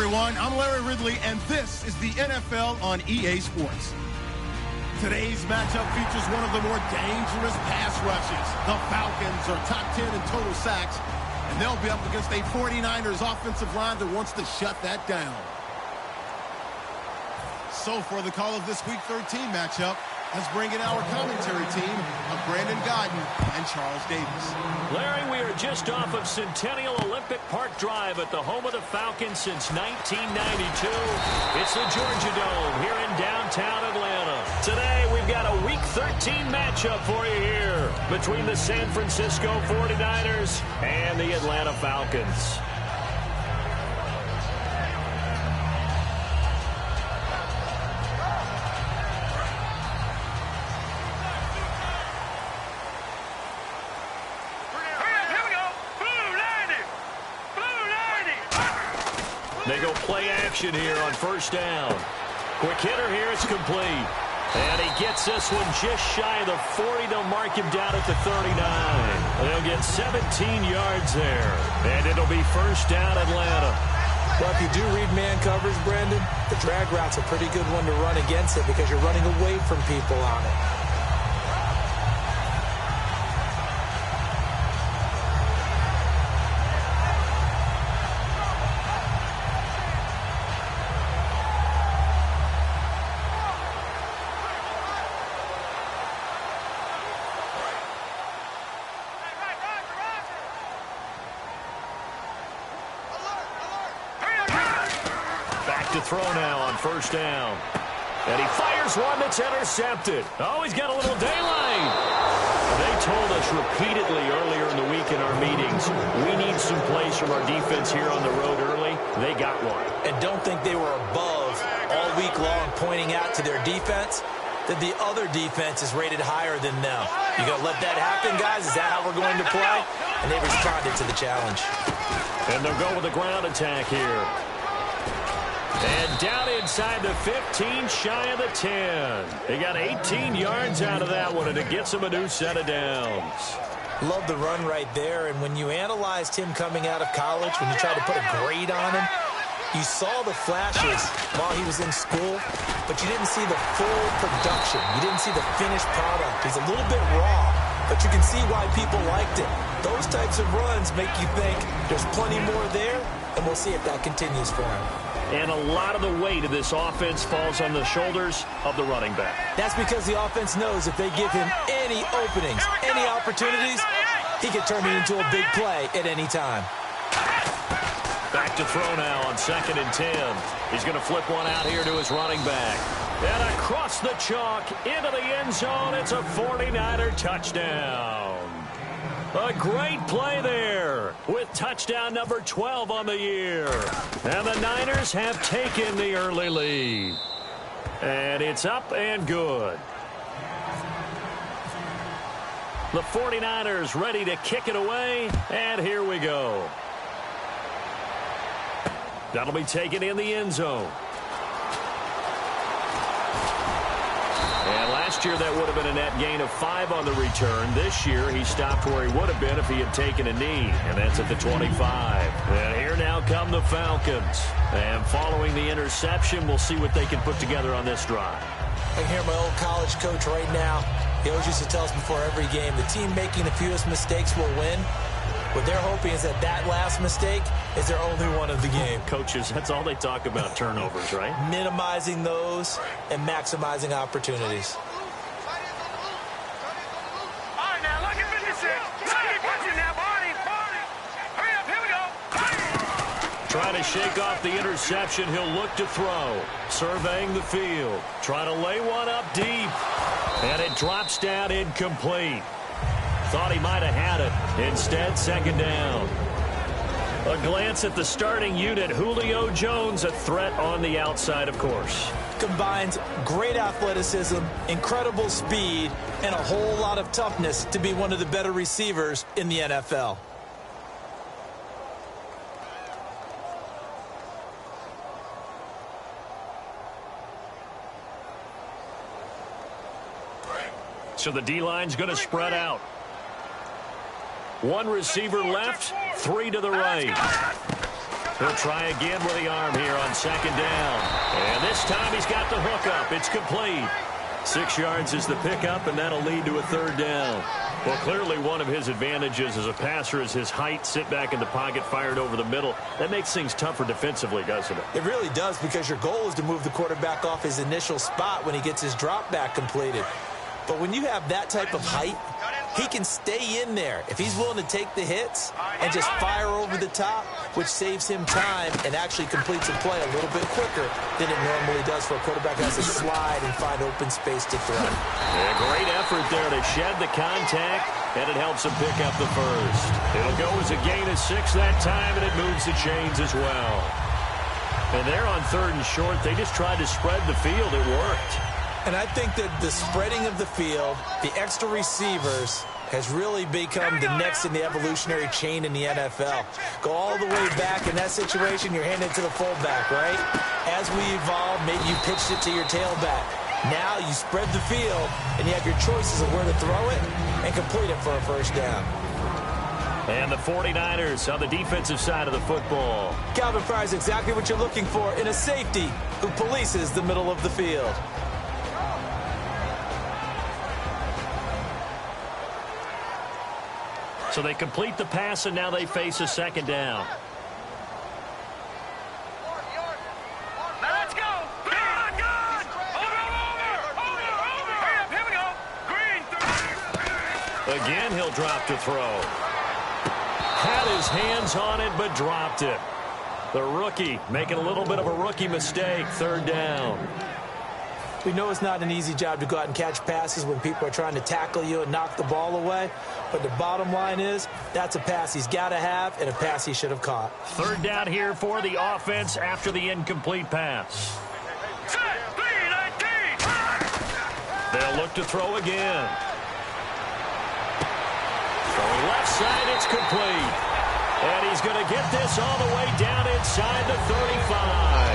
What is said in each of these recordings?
everyone. I'm Larry Ridley, and this is the NFL on EA Sports. Today's matchup features one of the more dangerous pass rushes. The Falcons are top 10 in total sacks, and they'll be up against a 49ers offensive line that wants to shut that down. So for the call of this Week 13 matchup, let's bring in our commentary team of Brandon Godden and Charles Davis. Larry, we are just off of Centennial Olympic Park Drive at the home of the Falcons since 1992. It's the Georgia Dome here in downtown Atlanta. Today, we've got a Week 13 matchup for you here between the San Francisco 49ers and the Atlanta Falcons. They go play action here on first down. Quick hitter here, it's complete. And he gets this one just shy of the 40. They'll mark him down at the 39. They'll get 17 yards there. And it'll be first down Atlanta. Well, if you do read man coverage, Brandon, the drag route's a pretty good one to run against it because you're running away from people on it. To throw now on first down. And he fires one that's intercepted. Oh, he's got a little daylight. They told us repeatedly earlier in the week in our meetings, we need some plays from our defense here on the road early. They got one. And don't think they were above all week long pointing out to their defense that the other defense is rated higher than them. You going to let that happen, guys? Is that how we're going to play? And they responded to the challenge. And they'll go with the ground attack here. And down inside the 15, shy of the 10. They got 18 yards out of that one, and it gets them a new set of downs. Love the run right there, and when you analyzed him coming out of college, when you tried to put a grade on him, you saw the flashes while he was in school, but you didn't see the full production. You didn't see the finished product. He's a little bit raw, but you can see why people liked it. Those types of runs make you think there's plenty more there, and we'll see if that continues for him. And a lot of the weight of this offense falls on the shoulders of the running back. That's because the offense knows if they give him any openings, any opportunities, he can turn it into a big play at any time. Back to throw now on 2nd and 10. He's going to flip one out here to his running back. And across the chalk into the end zone, it's a 49er touchdown. A great play there with touchdown number 12 on the year. And the Niners have taken the early lead. And it's up and good. The 49ers ready to kick it away. And here we go. That'll be taken in the end zone. And last year, that would have been a net gain of 5 on the return. This year, he stopped where he would have been if he had taken a knee, and that's at the 25. And here now come the Falcons. And following the interception, we'll see what they can put together on this drive. I can hear my old college coach right now. He always used to tell us before every game, the team making the fewest mistakes will win. What they're hoping is that that last mistake is their only one of the game. Coaches, that's all they talk about, turnovers, right? Minimizing those and maximizing opportunities. All right, now, look at 56. Keep pushing now, Barney. Hurry up, here we go. Trying to shake off the interception. He'll look to throw. Surveying the field. Trying to lay one up deep. And it drops down incomplete. Thought he might have had it. Instead, 2nd down. A glance at the starting unit. Julio Jones, a threat on the outside, of course. Combines great athleticism, incredible speed, and a whole lot of toughness to be one of the better receivers in the NFL. So the D-line's going to spread out. One receiver left, 3 to the right. He'll try again with the arm here on second down. And this time he's got the hook up. It's complete. 6 yards is the pickup, and that'll lead to a third down. Well, clearly one of his advantages as a passer is his height, sit back in the pocket, fired over the middle. That makes things tougher defensively, doesn't it? It really does, because your goal is to move the quarterback off his initial spot when he gets his drop back completed. But when you have that type of height, he can stay in there if he's willing to take the hits and just fire over the top, which saves him time and actually completes a play a little bit quicker than it normally does for a quarterback who has to slide and find open space to throw. Yeah, great effort there to shed the contact, and it helps him pick up the first. It'll go as a gain of 6 that time, and it moves the chains as well. And they're on 3rd and short. They just tried to spread the field. It worked. And I think that the spreading of the field, the extra receivers, has really become the next in the evolutionary chain in the NFL. Go all the way back in that situation, you're handing it to the fullback, right? As we evolve, maybe you pitched it to your tailback. Now you spread the field, and you have your choices of where to throw it and complete it for a first down. And the 49ers on the defensive side of the football. Calvin Fry's exactly what you're looking for in a safety who polices the middle of the field. So they complete the pass, and now they face a second down. Now let's go. Good. Over. Here we go. Green. Again, he'll drop to throw. Had his hands on it, but dropped it. The rookie making a little bit of a rookie mistake. 3rd down. We know it's not an easy job to go out and catch passes when people are trying to tackle you and knock the ball away. But the bottom line is, that's a pass he's got to have and a pass he should have caught. 3rd down here for the offense after the incomplete pass. Set. 3-19. They'll look to throw again. Throwing left side, it's complete. And he's going to get this all the way down inside the 35.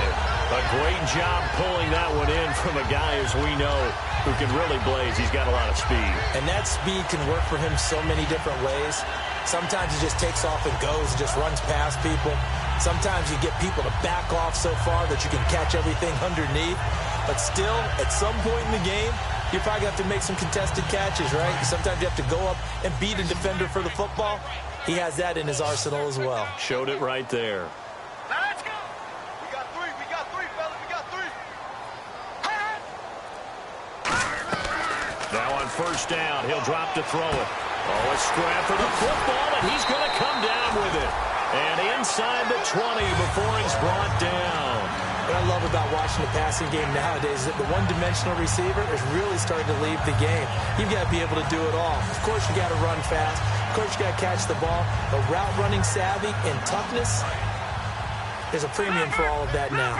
A great job pulling that one in from a guy, as we know, who can really blaze. He's got a lot of speed. And that speed can work for him so many different ways. Sometimes he just takes off and goes and just runs past people. Sometimes you get people to back off so far that you can catch everything underneath. But still, at some point in the game, you probably have to make some contested catches, right? Sometimes you have to go up and beat a defender for the football. He has that in his arsenal as well. Showed it right there. Now let's go. We got three, fellas. We got 3. Now on 1st down, he'll drop to throw it. Oh, a scrap for the football, and he's going to come down with it. And inside the 20 before he's brought down. What I love about watching the passing game nowadays is that the one-dimensional receiver is really starting to leave the game. You've got to be able to do it all. Of course, you got to run fast. Of course, you got to catch the ball. But route running savvy and toughness, there's a premium for all of that now.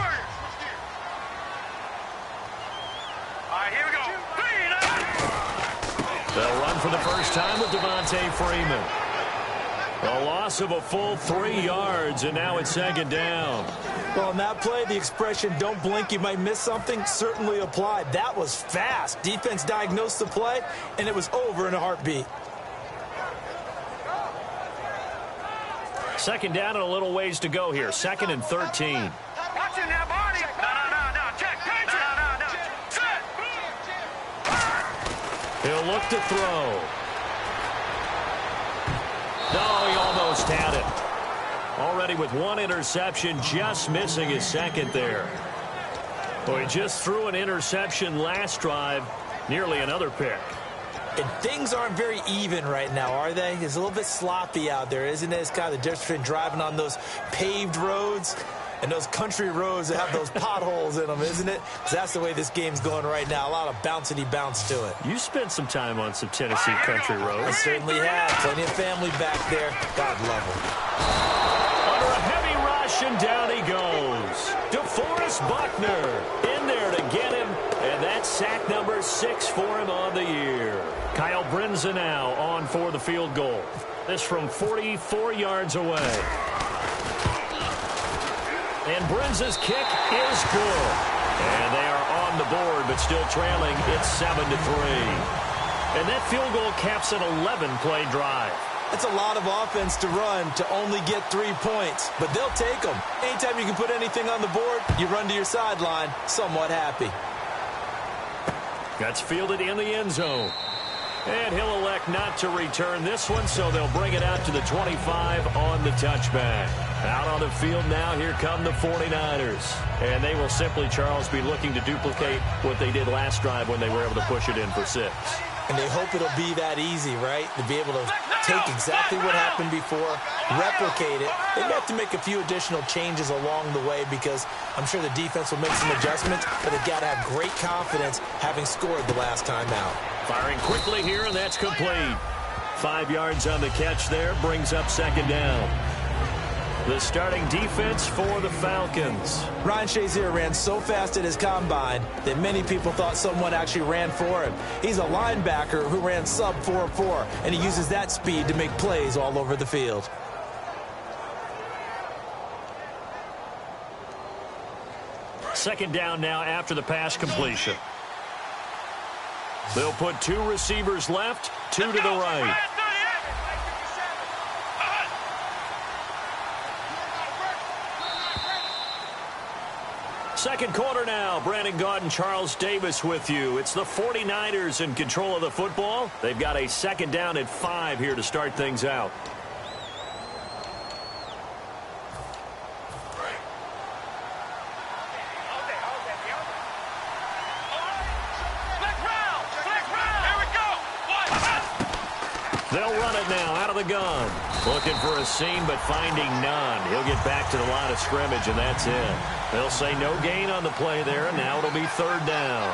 All right, here we go. 3-9. They'll run for the first time with Devontae Freeman. A loss of a full 3 yards, and now it's 2nd down. Well, in that play, the expression, don't blink, you might miss something, certainly applied. That was fast. Defense diagnosed the play, and it was over in a heartbeat. 2nd down and a little ways to go here. 2nd and 13. Watch him now, Barney. No. Check. No. Set. He'll look to throw. No, he almost had it. Already with 1 interception, just missing his 2nd there. Well, he just threw an interception last drive, nearly another pick. And things aren't very even right now, are they? It's a little bit sloppy out there, isn't it? It's kind of the difference between driving on those paved roads and those country roads that have those potholes in them, isn't it? 'Cause that's the way this game's going right now. A lot of bouncy bounce to it. You spent some time on some Tennessee country I roads. certainly have. Plenty of family back there. God love them. Under a heavy rush, and down he goes. DeForest Buckner in there to get him, and that's sack number 6 for him on the year. Kyle Brinza now on for the field goal. This from 44 yards away. And Brinza's kick is good. And they are on the board, but still trailing. It's 7-3. And that field goal caps an 11-play drive. That's a lot of offense to run to only get 3 points, but they'll take them. Anytime you can put anything on the board, you run to your sideline somewhat happy. That's fielded in the end zone. And he'll elect not to return this one, so they'll bring it out to the 25 on the touchback. Out on the field now, here come the 49ers. And they will simply, Charles, be looking to duplicate what they did last drive when they were able to push it in for 6. And they hope it'll be that easy, right? To be able to take exactly what happened before, replicate it. They may have to make a few additional changes along the way because I'm sure the defense will make some adjustments, but they've got to have great confidence having scored the last time out. Firing quickly here, and that's complete. 5 yards on the catch there, brings up 2nd down. The starting defense for the Falcons. Ryan Shazier ran so fast at his combine that many people thought someone actually ran for him. He's a linebacker who ran sub 4.4, and he uses that speed to make plays all over the field. Second down now after the pass completion. They'll put 2 receivers left, 2 to the right. Second quarter now. Brandon Gaudin and Charles Davis with you. It's the 49ers in control of the football. They've got a 2nd down at 5 here to start things out. They'll run it now out of the gun. Looking for a seam, but finding none. He'll get back to the line of scrimmage, and that's it. They'll say no gain on the play there, and now it'll be 3rd down.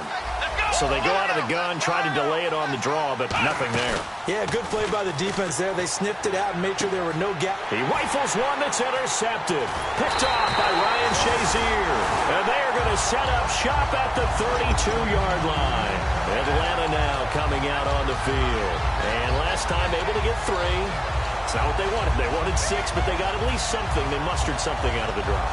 So they go out of the gun, try to delay it on the draw, but nothing there. Yeah, good play by the defense there. They sniffed it out and made sure there were no gaps. He rifles one that's intercepted. Picked off by Ryan Shazier. And they are going to set up shop at the 32-yard line. Atlanta now coming out on the field. And last time able to get 3. It's not what they wanted. They wanted 6, but they got at least something. They mustered something out of the drive.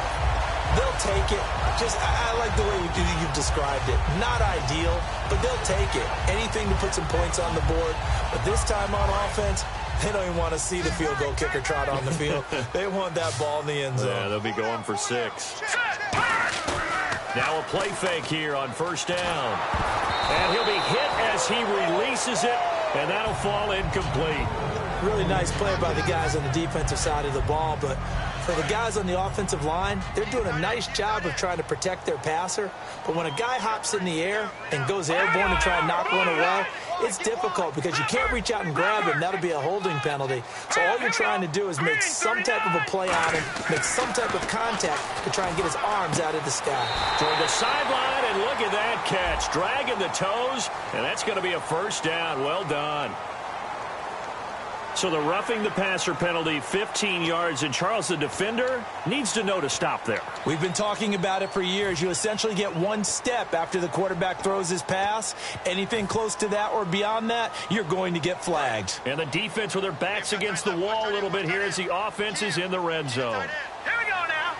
They'll take it. I like the way you've described it. Not ideal, but they'll take it. Anything to put some points on the board. But this time on offense, they don't even want to see the field goal kicker trot on the field. They want that ball in the end zone. Yeah, they'll be going for 6. Now a play fake here on 1st down. And he'll be hit as he releases it, and that'll fall incomplete. Really nice play by the guys on the defensive side of the ball, but for the guys on the offensive line, they're doing a nice job of trying to protect their passer. But when a guy hops in the air and goes airborne to try and knock one away, it's difficult because you can't reach out and grab him. That'll be a holding penalty. So all you're trying to do is make some type of a play on him, make some type of contact to try and get his arms out of the sky. Toward the sideline, and look at that catch. Dragging the toes, and that's going to be a 1st down. Well done. So the roughing the passer penalty, 15 yards, and Charles, the defender, needs to know to stop there. We've been talking about it for years. You essentially get 1 step after the quarterback throws his pass. Anything close to that or beyond that, you're going to get flagged. And the defense with their backs against the wall a little bit here as the offense is in the red zone. Here we go now.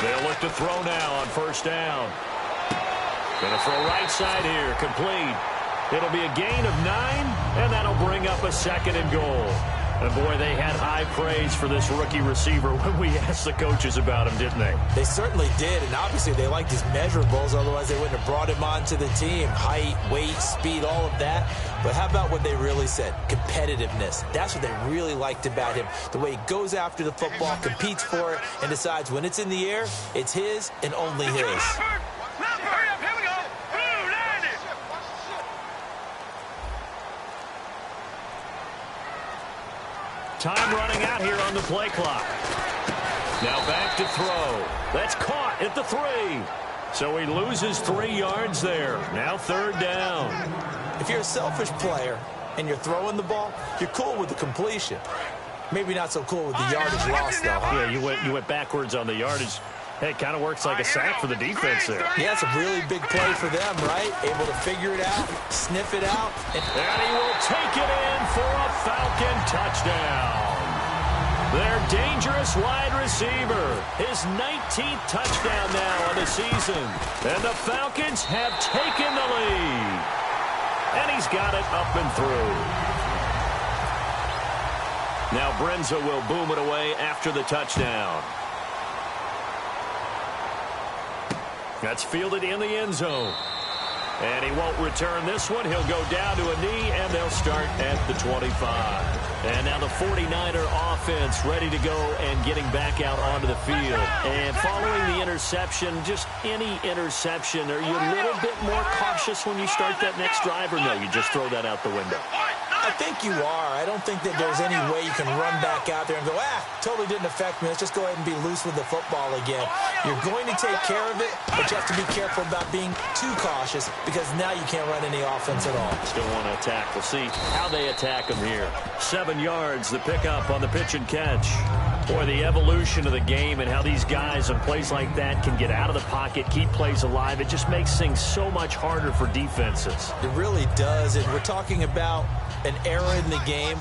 They'll look to throw now on 1st down. Going to throw right side here, complete. It'll be a gain of 9, and that'll bring up a 2nd and goal. And, boy, they had high praise for this rookie receiver when we asked the coaches about him, didn't they? They certainly did, and obviously they liked his measurables. Otherwise, they wouldn't have brought him onto the team. Height, weight, speed, all of that. But how about what they really said? Competitiveness. That's what they really liked about him. The way he goes after the football, competes for it, and decides when it's in the air, it's his and only his. Time running out here on the play clock. Now back to throw. That's caught at the 3. So he loses 3 yards there. Now 3rd down. If you're a selfish player and you're throwing the ball, you're cool with the completion. Maybe not so cool with the yardage loss, though. Huh? Yeah, you went backwards on the yardage. Hey, it kind of works like a sack for the defense there. Yeah, it's a really big play for them, right? Able to figure it out, sniff it out. And he will take it in for a Falcon touchdown. Their dangerous wide receiver. His 19th touchdown now on the season. And the Falcons have taken the lead. And he's got it up and through. Now Brenza will boom it away after the touchdown. That's fielded in the end zone. And he won't return this one. He'll go down to a knee, and they'll start at the 25. And now the 49er offense ready to go and getting back out onto the field. And following the interception, just any interception, are you a little bit more cautious when you start that next drive, or no, you just throw that out the window? I think you are. I don't think that there's any way you can run back out there and go, totally didn't affect me. Let's just go ahead and be loose with the football again. You're going to take care of it, but you have to be careful about being too cautious because now you can't run any offense at all. Still want to attack. We'll see how they attack them here. 7 yards, the pickup on the pitch and catch. Boy, the evolution of the game and how these guys on plays like that can get out of the pocket, keep plays alive, it just makes things so much harder for defenses. It really does, and we're talking about an era in the game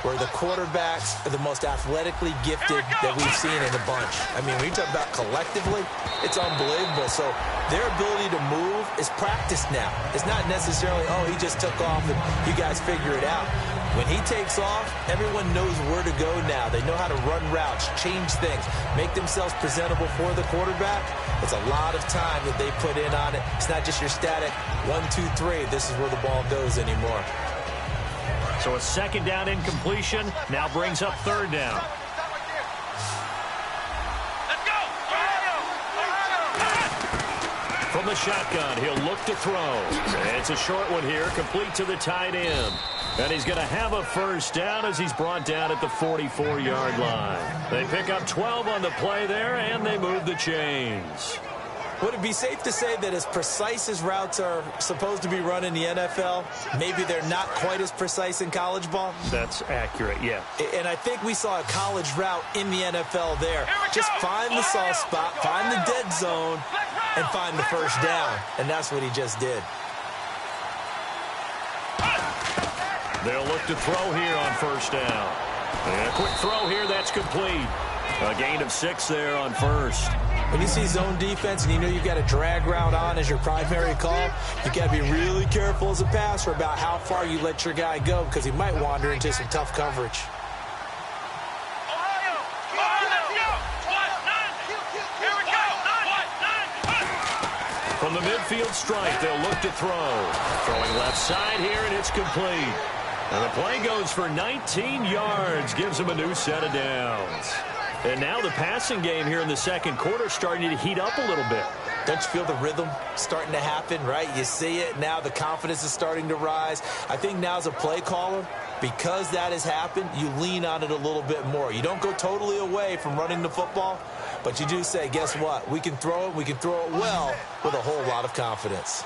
where the quarterbacks are the most athletically gifted that we've seen in a bunch. I mean, when you talk about collectively, it's unbelievable. So their ability to move is practiced now. It's not necessarily, he just took off and you guys figure it out. When he takes off, everyone knows where to go now. They know how to run routes, change things, make themselves presentable for the quarterback. It's a lot of time that they put in on it. It's not just your static 1, 2, 3. This is where the ball goes anymore. So a second down incompletion now brings up third down. Let's go! From the shotgun, he'll look to throw. It's a short one here, complete to the tight end. And he's going to have a first down as he's brought down at the 44-yard line. They pick up 12 on the play there, and they move the chains. Would it be safe to say that as precise as routes are supposed to be run in the NFL, maybe they're not quite as precise in college ball? That's accurate, yeah. And I think we saw a college route in the NFL there. Just find the soft spot, find the dead zone, and find the first down. And that's what he just did. They'll look to throw here on first down. And a quick throw here, that's complete. A gain of 6 there on first. When you see zone defense and you know you've got a drag route on as your primary call, you got to be really careful as a passer about how far you let your guy go because he might wander into some tough coverage. From the midfield stripe, they'll look to throw. Throwing left side here, and it's complete. And the play goes for 19 yards, gives him a new set of downs. And now the passing game here in the second quarter starting to heat up a little bit. Don't you feel the rhythm starting to happen, right? You see it now. The confidence is starting to rise. I think now as a play caller, because that has happened, you lean on it a little bit more. You don't go totally away from running the football, but you do say, guess what? We can throw it. We can throw it well with a whole lot of confidence.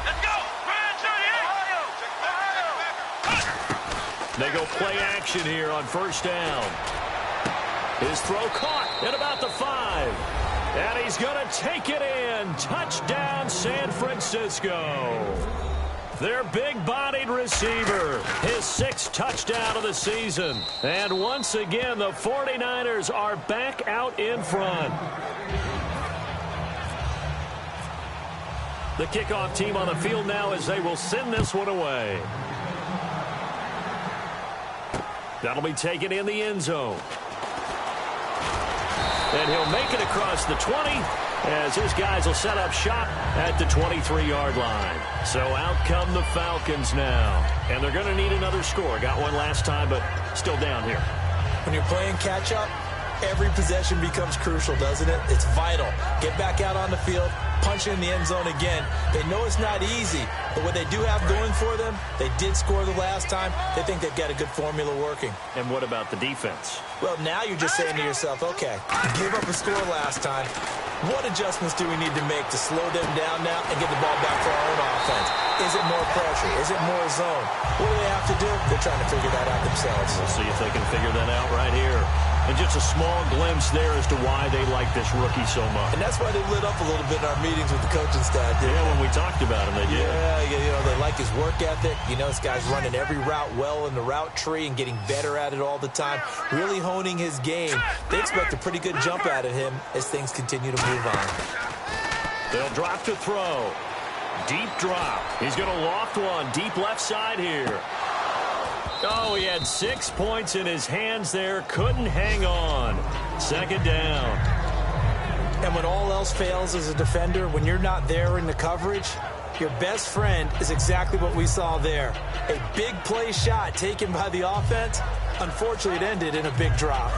Let's go! They go play action here on first down. His throw caught at about the 5. And he's going to take it in. Touchdown, San Francisco. Their big-bodied receiver, his 6th touchdown of the season. And once again, the 49ers are back out in front. The kickoff team on the field now as they will send this one away. That'll be taken in the end zone. And he'll make it across the 20 as his guys will set up shop at the 23-yard line. So out come the Falcons now. And they're going to need another score. Got one last time, but still down here. When you're playing catch-up, every possession becomes crucial, doesn't it? It's vital. Get back out on the field, punch in the end zone again. They know it's not easy, but what they do have going for them, they did score the last time. They think they've got a good formula working. And what about the defense? Well, now you're just saying to yourself, okay, give up a score last time. What adjustments do we need to make to slow them down now and get the ball back for our own offense? Is it more pressure? Is it more zone? What do they have to do? They're trying to figure that out themselves. We'll see if they can figure that out right here. And just a small glimpse there as to why they like this rookie so much. And that's why they lit up a little bit in our meetings with the coaching staff. Yeah, when we talked about him, they did. Yeah, they like his work ethic. You know, this guy's running every route well in the route tree and getting better at it all the time, really honing his game. They expect a pretty good jump out of him as things continue to move on. They'll drop to throw. Deep drop. He's going to loft one deep left side here. Oh, he had 6 points in his hands there. Couldn't hang on. Second down. And when all else fails as a defender, when you're not there in the coverage, your best friend is exactly what we saw there. A big play shot taken by the offense. Unfortunately, it ended in a big drop.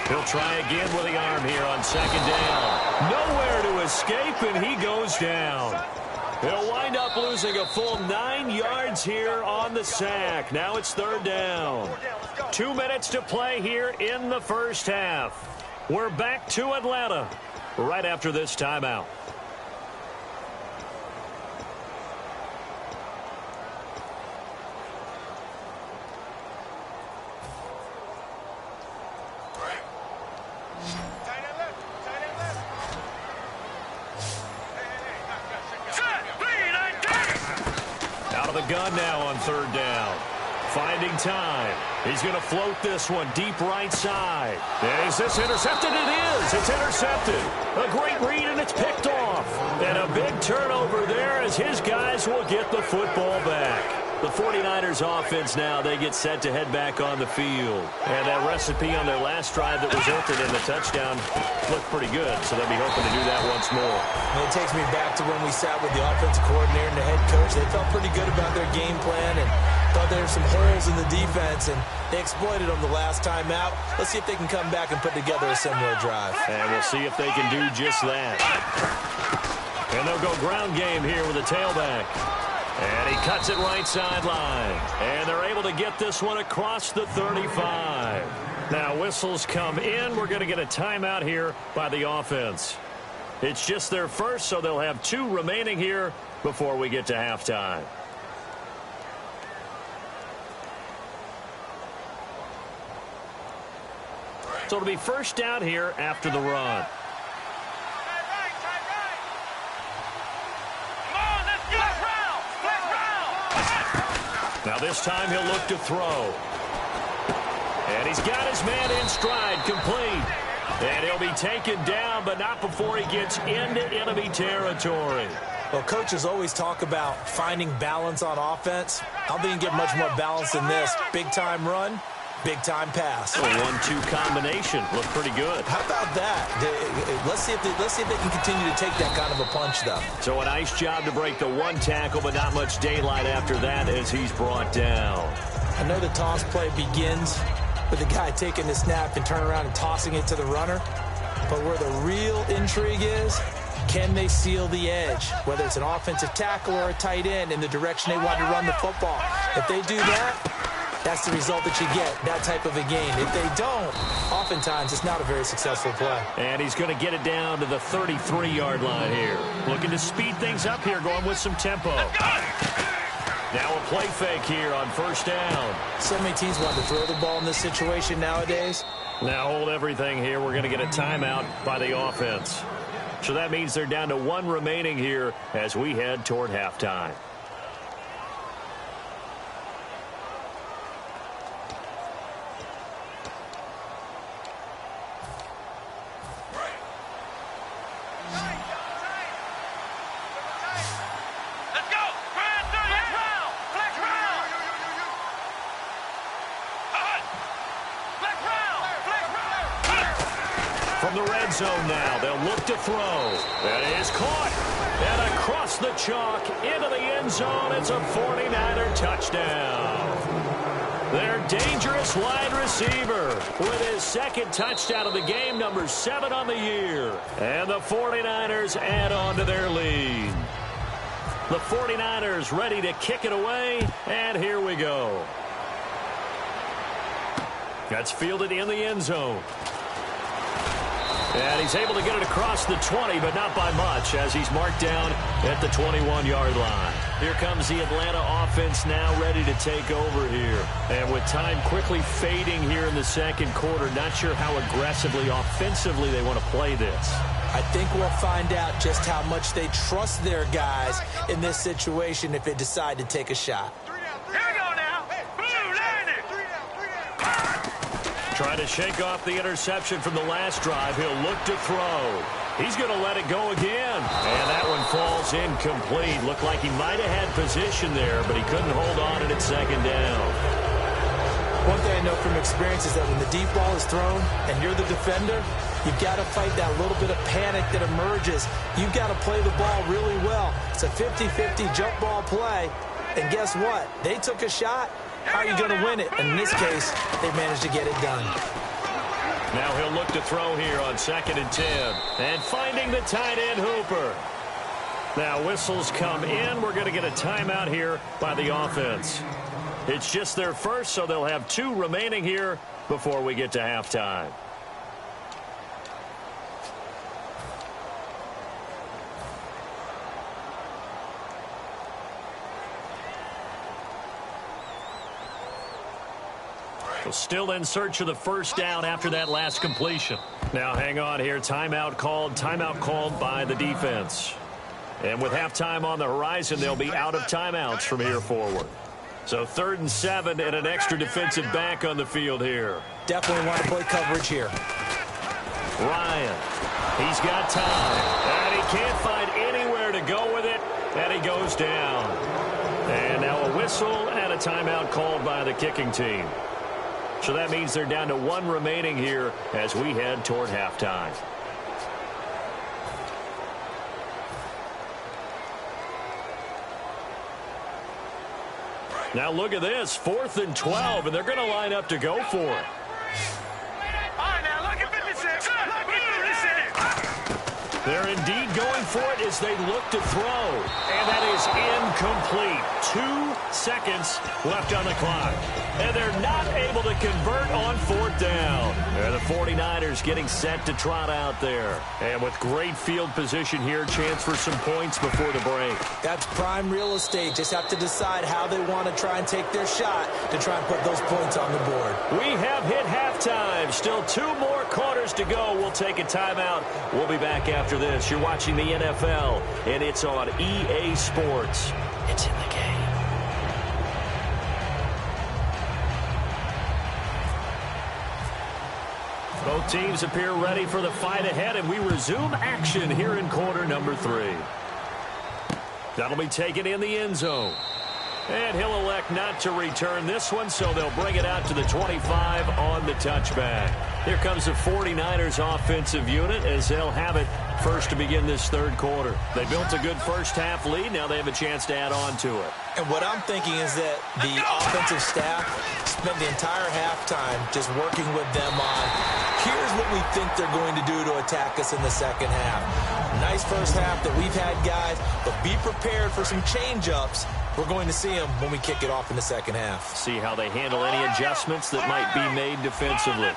He'll try again with the arm here on second down. Nowhere to escape, and he goes down. He'll wind up losing a full 9 yards here on the sack. Now it's third down. 2 minutes to play here in the first half. We're back to Atlanta right after this timeout. Gun now on third down. Finding time. He's going to float this one deep right side. Is this intercepted? It is. It's intercepted. A great read, and it's picked off. And a big turnover there as his guys will get the football back. The 49ers offense now, they get set to head back on the field. And that recipe on their last drive that resulted in the touchdown looked pretty good, so they'll be hoping to do that once more. And it takes me back to when we sat with the offensive coordinator and the head coach. They felt pretty good about their game plan and thought there were some holes in the defense, and they exploited them the last time out. Let's see if they can come back and put together a similar drive. And we'll see if they can do just that. And they'll go ground game here with a tailback. And he cuts it right sideline. And they're able to get this one across the 35. Now whistles come in. We're going to get a timeout here by the offense. It's just their first, so they'll have 2 remaining here before we get to halftime. So it'll be first down here after the run. Now this time he'll look to throw. And he's got his man in stride, complete. And he'll be taken down, but not before he gets into enemy territory. Well, coaches always talk about finding balance on offense. I don't think you can get much more balance than this. Big-time run, big-time pass. A 1-2 combination. Looked pretty good. How about that? Let's see if they can continue to take that kind of a punch, though. So a nice job to break the 1 tackle, but not much daylight after that as he's brought down. I know the toss play begins with the guy taking the snap and turning around and tossing it to the runner. But where the real intrigue is, can they seal the edge? Whether it's an offensive tackle or a tight end in the direction they want to run the football. If they do that, that's the result that you get, that type of a game. If they don't, oftentimes it's not a very successful play. And he's going to get it down to the 33-yard line here. Looking to speed things up here, going with some tempo. Now a play fake here on first down. So many teams want to throw the ball in this situation nowadays. Now hold everything here. We're going to get a timeout by the offense. So that means they're down to 1 remaining here as we head toward halftime. From the red zone now, they'll look to throw. That is caught. And across the chalk into the end zone. It's a 49er touchdown. Their dangerous wide receiver with his second touchdown of the game, number 7 on the year. And the 49ers add on to their lead. The 49ers ready to kick it away, and here we go. That's fielded in the end zone. And he's able to get it across the 20, but not by much, as he's marked down at the 21-yard line. Here comes the Atlanta offense now ready to take over here. And with time quickly fading here in the second quarter, not sure how aggressively, offensively they want to play this. I think we'll find out just how much they trust their guys in this situation if they decide to take a shot. Here we go now. Blue, landed. Trying to shake off the interception from the last drive. He'll look to throw. He's going to let it go again. And that one falls incomplete. Looked like he might have had position there, but he couldn't hold on at second down. One thing I know from experience is that when the deep ball is thrown and you're the defender, you've got to fight that little bit of panic that emerges. You've got to play the ball really well. It's a 50-50 jump ball play. And guess what? They took a shot. How are you going to win it? And in this case, they managed to get it done. Now he'll look to throw here on 2nd and 10. And finding the tight end, Hooper. Now whistles come in. We're going to get a timeout here by the offense. It's just their first, so they'll have 2 remaining here before we get to halftime. Still in search of the first down after that last completion. Now hang on here. Timeout called by the defense. And with halftime on the horizon, they'll be out of timeouts from here forward. So 3rd and 7 and an extra defensive back on the field here. Definitely want to play coverage here. Ryan, he's got time. And he can't find anywhere to go with it. And he goes down. And now a whistle and a timeout called by the kicking team. So that means they're down to 1 remaining here as we head toward halftime. Now look at this, 4th and 12, and they're going to line up to go for it. All right, now look at 56. Look at 56. They're indeed going for it as they look to throw. And that is incomplete. 2 seconds left on the clock. And they're not able to convert on 4th down. And the 49ers getting set to trot out there. And with great field position here, chance for some points before the break. That's prime real estate. Just have to decide how they want to try and take their shot to try and put those points on the board. We have hit halftime. Still 2 more quarters to go. We'll take a timeout. We'll be back after this. You're watching the NFL, and it's on EA Sports. It's in the game. Both teams appear ready for the fight ahead, and we resume action here in quarter number 3. That'll be taken in the end zone. And he'll elect not to return this one, so they'll bring it out to the 25 on the touchback. Here comes the 49ers offensive unit as they'll have it first to begin this 3rd quarter. They built a good first-half lead. Now they have a chance to add on to it. And what I'm thinking is that the offensive staff spent the entire halftime just working with them on, here's what we think they're going to do to attack us in the second half. Nice first half that we've had, guys, but be prepared for some change-ups. We're going to see them when we kick it off in the second half. See how they handle any adjustments that might be made defensively.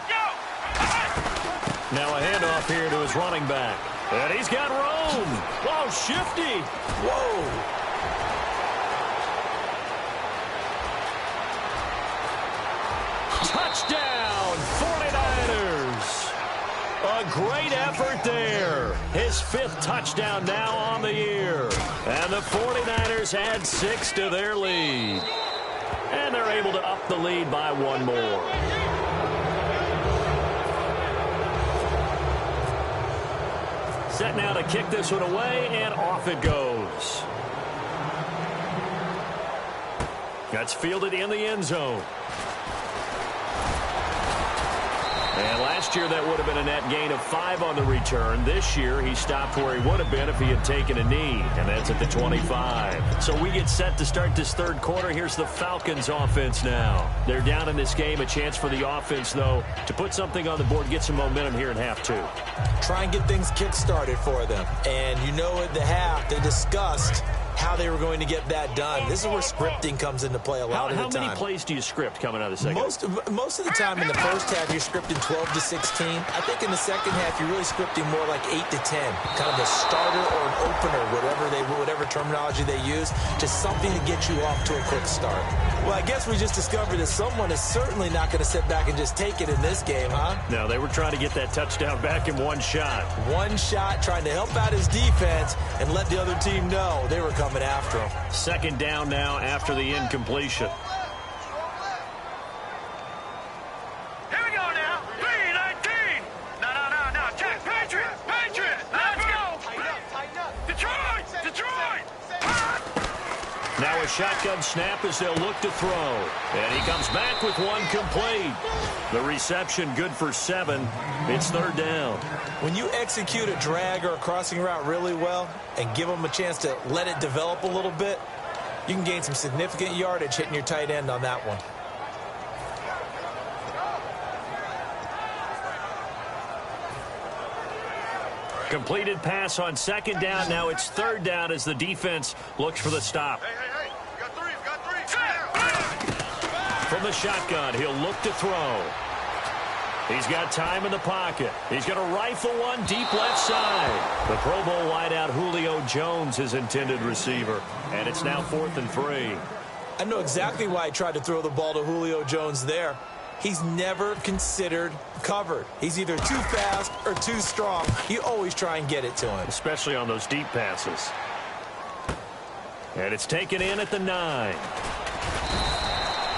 Now a handoff here to his running back. And he's got room. Oh, shifty. Whoa. Touchdown, 49ers. A great effort there. His 5th touchdown now on the year. And the 49ers add 6 to their lead. And they're able to up the lead by 1 more. Set now to kick this one away, and off it goes. That's fielded in the end zone. And last year that would have been a net gain of 5 on the return. This year he stopped where he would have been if he had taken a knee, and that's at the 25. So we get set to start this 3rd quarter. Here's the Falcons offense now. They're down in this game. A chance for the offense, though, to put something on the board, get some momentum here in half 2. Try and get things kick-started for them. And you know at the half they discussed how they were going to get that done. This is where scripting comes into play a lot of the time. How many plays do you script coming out of the second? Most of the time in the first half, you're scripting 12 to 16. I think in the second half, you're really scripting more like 8 to 10. Kind of a starter or an opener, whatever terminology they use, just something to get you off to a quick start. Well, I guess we just discovered that someone is certainly not going to sit back and just take it in this game, huh? No, they were trying to get that touchdown back in one shot. One shot, trying to help out his defense and let the other team know they were coming after him. 2nd down now after the incompletion. Here we go now. a shotgun snap as they'll look to throw. And he comes back with one complete. The reception good for 7. It's third down. When you execute a drag or a crossing route really well and give them a chance to let it develop a little bit, you can gain some significant yardage hitting your tight end on that one. Completed pass on second down. Now it's third down as the defense looks for the stop. Hey, we got three. From the shotgun, he'll look to throw. He's got time in the pocket. He's going to rifle one deep left side. The Pro Bowl wideout Julio Jones, his intended receiver. And it's now 4th and 3. I know exactly why he tried to throw the ball to Julio Jones there. He's never considered covered. He's either too fast or too strong. You always try and get it to him. Especially on those deep passes. And it's taken in at the 9.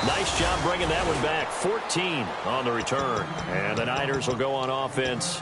Nice job bringing that one back. 14 on the return. And the Niners will go on offense.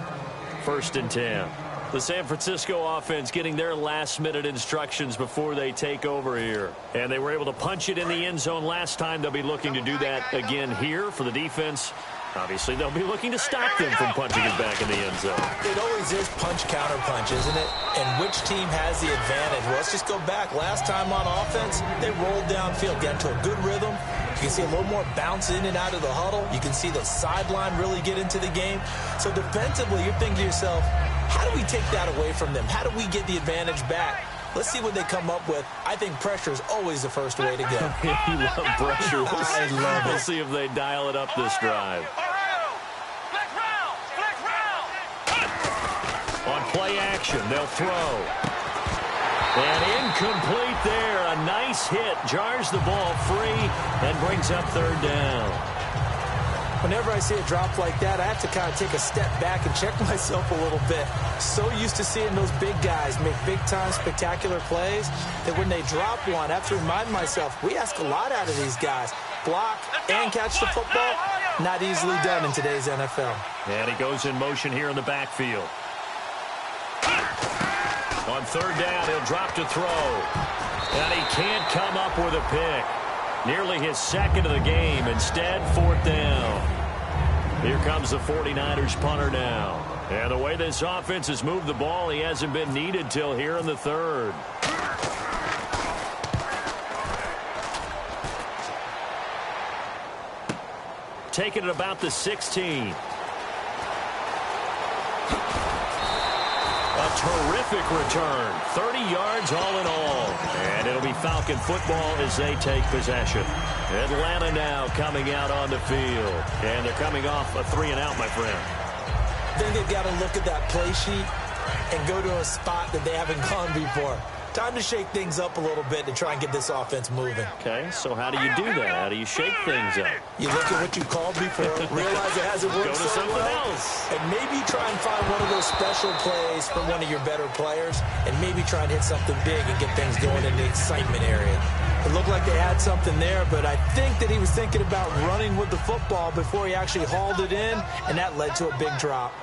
1st and 10. The San Francisco offense getting their last-minute instructions before they take over here. And they were able to punch it in the end zone last time. They'll be looking to do that again here for the defense. Obviously, they'll be looking to stop them from punching it back in the end zone. It always is punch-counter-punch, isn't it? And which team has the advantage? Well, let's just go back. Last time on offense, they rolled downfield, got into a good rhythm. You can see a little more bounce in and out of the huddle. You can see the sideline really get into the game. So defensively, you're thinking to yourself, how do we take that away from them? How do we get the advantage back? Let's see what they come up with. I think pressure is always the first way to go. You love pressure. I love it. We'll see if they dial it up this drive. On play action, they'll throw. And incomplete there. A nice hit. Jars the ball free and brings up third down. Whenever I see a drop like that, I have to kind of take a step back and check myself a little bit. So used to seeing those big guys make big-time spectacular plays that when they drop one, I have to remind myself, we ask a lot out of these guys. Block and catch the football, not easily done in today's NFL. And he goes in motion here in the backfield. On third down, he'll drop to throw. And he can't come up with a pick. Nearly his second of the game. Instead, 4th down. Here comes the 49ers punter now. And the way this offense has moved the ball, he hasn't been needed till here in the third. Taking it about the 16. A terrific return. 30 yards all in all. And it'll be Falcon football as they take possession. Atlanta now coming out on the field. And they're coming off a 3-and-out, my friend. Then they've got to look at that play sheet and go to a spot that they haven't gone before. Time to shake things up a little bit to try and get this offense moving. Okay, so how do you do that? How do you shake things up? You look at what you called before, realize it hasn't worked Go to so something well, else. and maybe try and find one of those special plays from one of your better players, and maybe try and hit something big and get things going in the excitement area. It looked like they had something there, but I think that he was thinking about running with the football before he actually hauled it in, and that led to a big drop.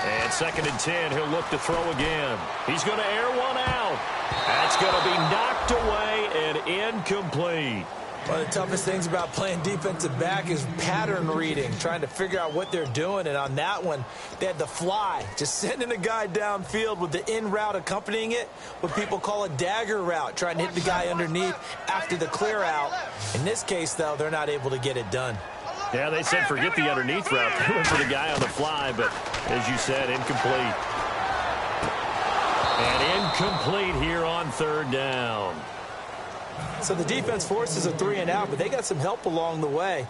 And 2nd and 10, he'll look to throw again. He's going to air one out. That's going to be knocked away and incomplete. One of the toughest things about playing defensive back is pattern reading, trying to figure out what they're doing. And on that one, they had the fly, just sending a guy downfield with the in route accompanying it, what people call a dagger route, trying to hit the guy underneath after the clear out. In this case, though, they're not able to get it done. Yeah, they said forget the underneath route. They went for the guy on the fly, but as you said, incomplete. And incomplete here on third down. So the defense forces a 3-and-out, but they got some help along the way.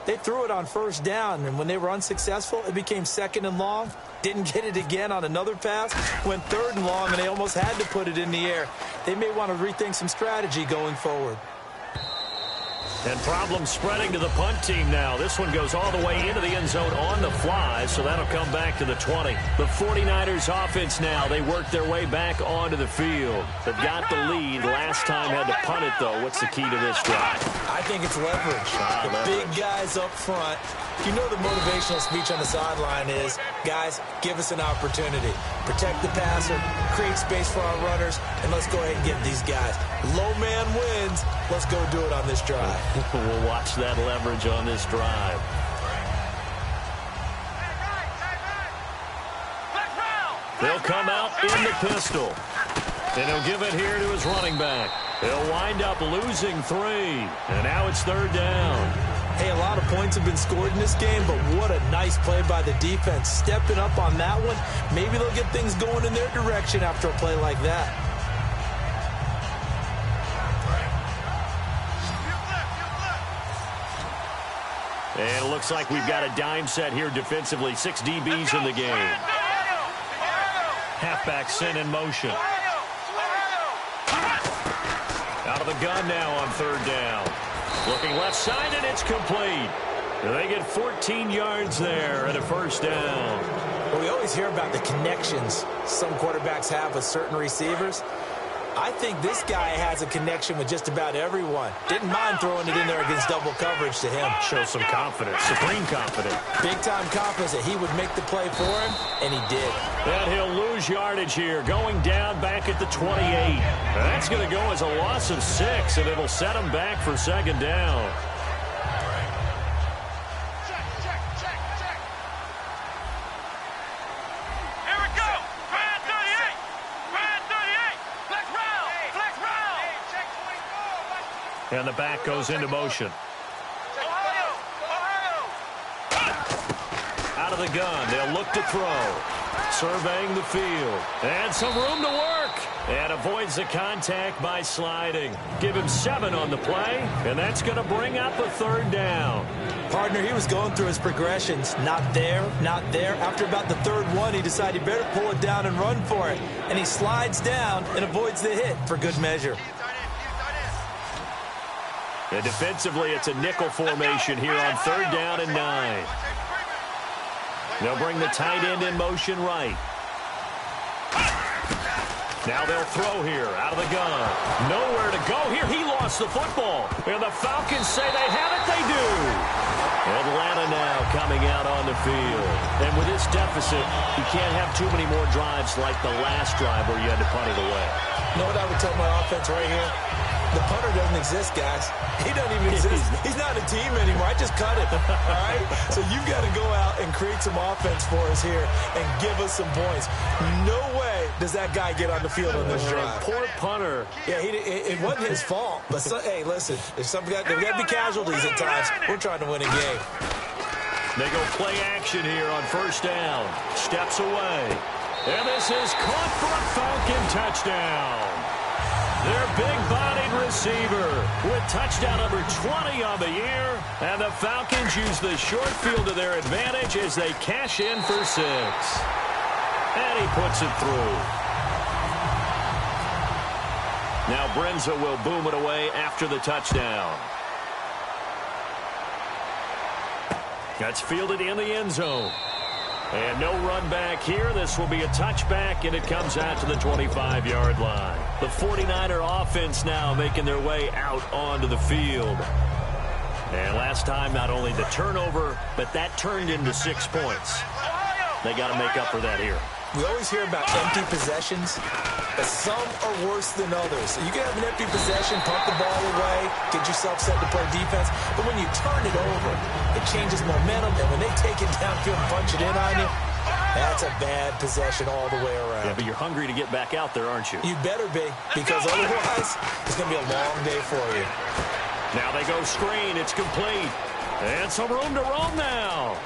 They threw it on first down, and when they were unsuccessful, it became 2nd and long. Didn't get it again on another pass. Went 3rd and long, and they almost had to put it in the air. They may want to rethink some strategy going forward. And problems spreading to the punt team now. This one goes all the way into the end zone on the fly, so that'll come back to the 20. The 49ers offense now, they work their way back onto the field. They've got the lead. Last time had to punt it, though. What's the key to this drive? I think it's leverage. The big guys up front You know the motivational speech on the sideline is, guys, give us an opportunity. Protect the passer, create space for our runners, and let's go ahead and get these guys. Low man wins. Let's go do it on this drive. We'll watch that leverage on this drive. They'll come out in the pistol. And he'll give it here to his running back. He'll wind up losing 3. And now it's 3rd down. Hey, a lot of points have been scored in this game, but what a nice play by the defense. Stepping up on that one. Maybe they'll get things going in their direction after a play like that. And it looks like we've got a dime set here defensively. 6 DBs in the game. Halfback sent in motion. Out of the gun now on 3rd down. Looking left side, and it's complete. They get 14 yards there and a 1st down. Well, we always hear about the connections some quarterbacks have with certain receivers. I think this guy has a connection with just about everyone. Didn't mind throwing it in there against double coverage to him. Shows some confidence, supreme confidence. Big-time confidence that he would make the play for him, and he did. And he'll lose yardage here, going down back at the 28. That's going to go as a loss of 6, and it'll set him back for 2nd down. And the back goes into motion. Out of the gun, they'll look to throw. Surveying the field. And some room to work. And avoids the contact by sliding. Give him 7 on the play. And that's going to bring up a 3rd down. Partner, he was going through his progressions. Not there, not there. After about the 3rd one, he decided he better pull it down and run for it. And he slides down and avoids the hit for good measure. And defensively, it's a nickel formation here on 3rd down and 9. They'll bring the tight end in motion right. Now they'll throw here out of the gun. Nowhere to go here. He lost the football. And the Falcons say they have it. They do. Atlanta now coming out on the field. And with this deficit, you can't have too many more drives like the last drive where you had to punt it away. You know what I would tell my offense right here? The punter doesn't exist, guys. He doesn't even exist. He's not a team anymore. I just cut it, all right? So you've got to go out and create some offense for us here and give us some points. No way does that guy get on the field on this drive. Poor punter. Yeah, it wasn't his fault. But, hey, listen, there's got to be casualties at times. We're trying to win a game. They go play action here on 1st down. Steps away. And this is caught for a Falcon touchdown. Their big-bodied receiver with touchdown number 20 on the year. And the Falcons use the short field to their advantage as they cash in for 6. And he puts it through. Now Brenza will boom it away after the touchdown. That's fielded in the end zone. And no run back here. This will be a touchback, and it comes out to the 25-yard line. The 49er offense now making their way out onto the field. And last time, not only the turnover, but that turned into 6 points. They got to make up for that here. We always hear about empty possessions, but some are worse than others. You can have an empty possession, pump the ball away, get yourself set to play defense, but when you turn it over, it changes momentum, and when they take it downfield and punch it in on you, that's a bad possession all the way around. Yeah, but you're hungry to get back out there, aren't you? You better be, because otherwise, it's going to be a long day for you. Now they go screen. It's complete. And some room to roam now.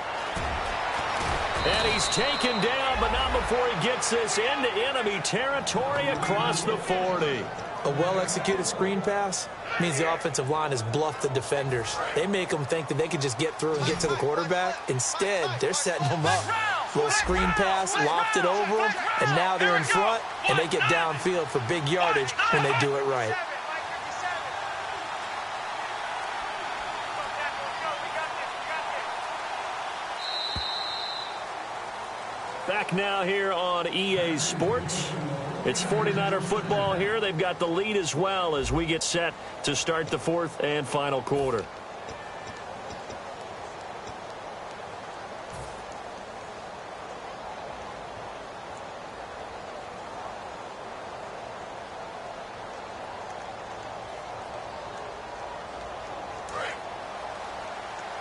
And he's taken down, but not before he gets this into enemy territory across the 40. A well-executed screen pass means the offensive line has bluffed the defenders. They make them think that they can just get through and get to the quarterback. Instead, they're setting them up. Little screen pass, lofted over them, and now they're in front, and they get downfield for big yardage when they do it right. Back now here on EA Sports. It's 49er football here. They've got the lead as well as we get set to start the 4th and final quarter.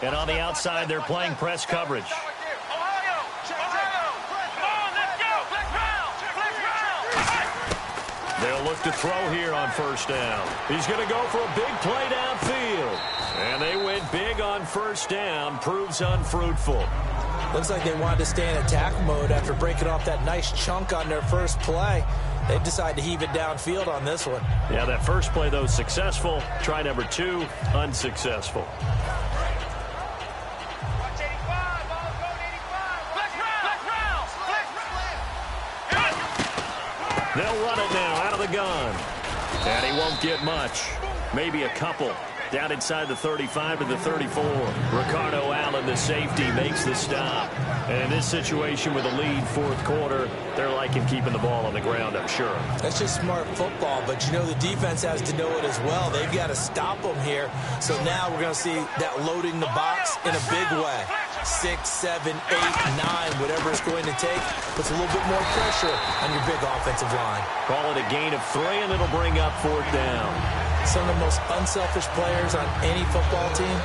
And on the outside, they're playing press coverage. Ohio! Come on, let's go! Flex round! They'll look to throw here on first down. He's going to go for a big play downfield. And they went big on first down. Proves unfruitful. Looks like they wanted to stay in attack mode after breaking off that nice chunk on their first play. They decided to heave it downfield on this one. Yeah, that first play, though, successful. Try number 2, unsuccessful. Watch 85, ball going 85. Flex round! They'll run it now out of the gun. And he won't get much. Maybe a couple. Down inside the 35 and the 34. Ricardo Allen, the safety, makes the stop. And in this situation with a lead fourth quarter, they're liking keeping the ball on the ground, I'm sure. That's just smart football, but you know the defense has to know it as well. They've got to stop them here. So now we're going to see that loading the box in a big way. 6, 7, 8, 9, whatever it's going to take, puts a little bit more pressure on your big offensive line. Call it a gain of 3, and it'll bring up fourth down. Some of the most unselfish players on any football team,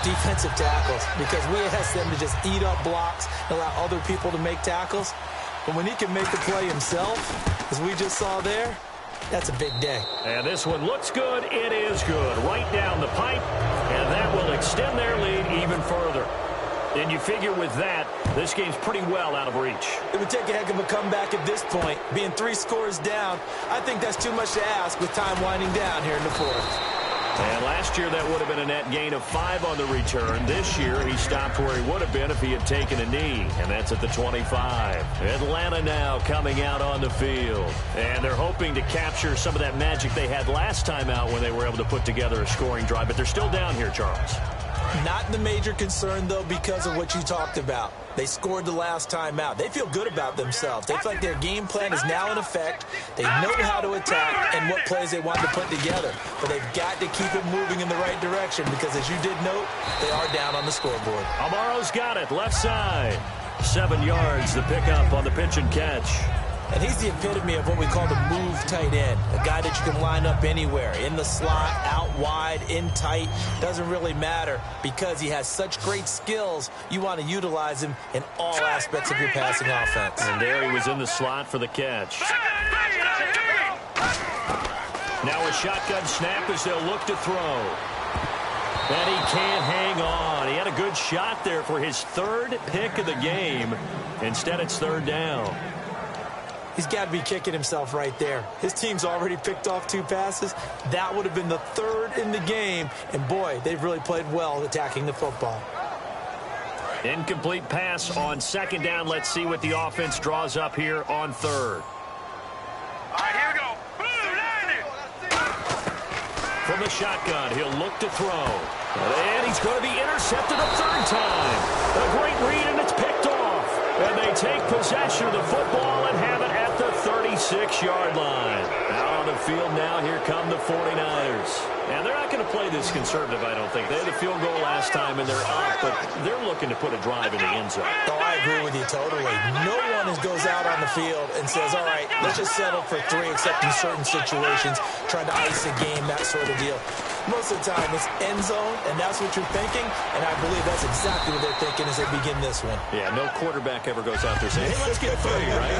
defensive tackles, because we ask them to just eat up blocks and allow other people to make tackles. But when he can make the play himself, as we just saw there, that's a big day. And this one looks good. It is good. Right down the pipe, and that will extend their lead even further. And you figure with that, this game's pretty well out of reach. It would take a heck of a comeback at this point. Being 3 scores down, I think that's too much to ask with time winding down here in the fourth. And last year, that would have been a net gain of 5 on the return. This year, he stopped where he would have been if he had taken a knee, and that's at the 25. Atlanta now coming out on the field. And they're hoping to capture some of that magic they had last time out when they were able to put together a scoring drive. But they're still down here, Charles. Not the major concern, though, because of what you talked about. They scored the last time out. They feel good about themselves. They feel like their game plan is now in effect. They know how to attack and what plays they want to put together. But they've got to keep it moving in the right direction because, as you did note, they are down on the scoreboard. Amaro's got it, left side. 7 yards, the pickup on the pitch and catch. And he's the epitome of what we call the move tight end, a guy that you can line up anywhere, in the slot, out wide, in tight, doesn't really matter because he has such great skills. You want to utilize him in all aspects of your passing offense. And there he was in the slot for the catch. Now a shotgun snap as they'll look to throw. And he can't hang on. He had a good shot there for his 3rd pick of the game. Instead, it's 3rd down. He's got to be kicking himself right there. His team's already picked off 2 passes. That would have been the 3rd in the game. And, boy, they've really played well attacking the football. Incomplete pass on 2nd down. Let's see what the offense draws up here on 3rd. All right, here we go. From the shotgun, he'll look to throw. And he's going to be intercepted a 3rd time. A great read, and it's picked off. And they take possession of the football and have it at the 36-yard line. Out on the field now, here come the 49ers. And they're not going to play this conservative, I don't think. They had the field goal last time, and they're up, but they're looking to put a drive in the end zone. Oh, I agree with you totally. No one goes out on the field and says, all right, let's just settle for 3, except in certain situations, trying to ice a game, that sort of deal. Most of the time, it's end zone, and that's what you're thinking, and I believe that's exactly what they're thinking as they begin this one. Yeah, no quarterback ever goes out there saying, hey, let's get 3, right?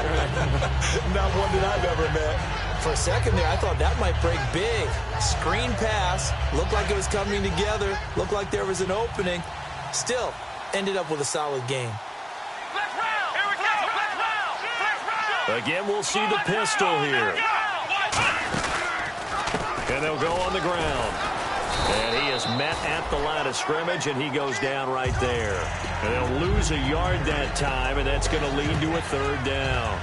Not one that I've ever met. For a second there, I thought that might break big. Screen pass, looked like it was coming together, looked like there was an opening. Still, ended up with a solid game. Again, we'll see the pistol here. And they'll go on the ground. And he is met at the line of scrimmage, and he goes down right there. And they'll lose a yard that time, and that's going to lead to a 3rd down.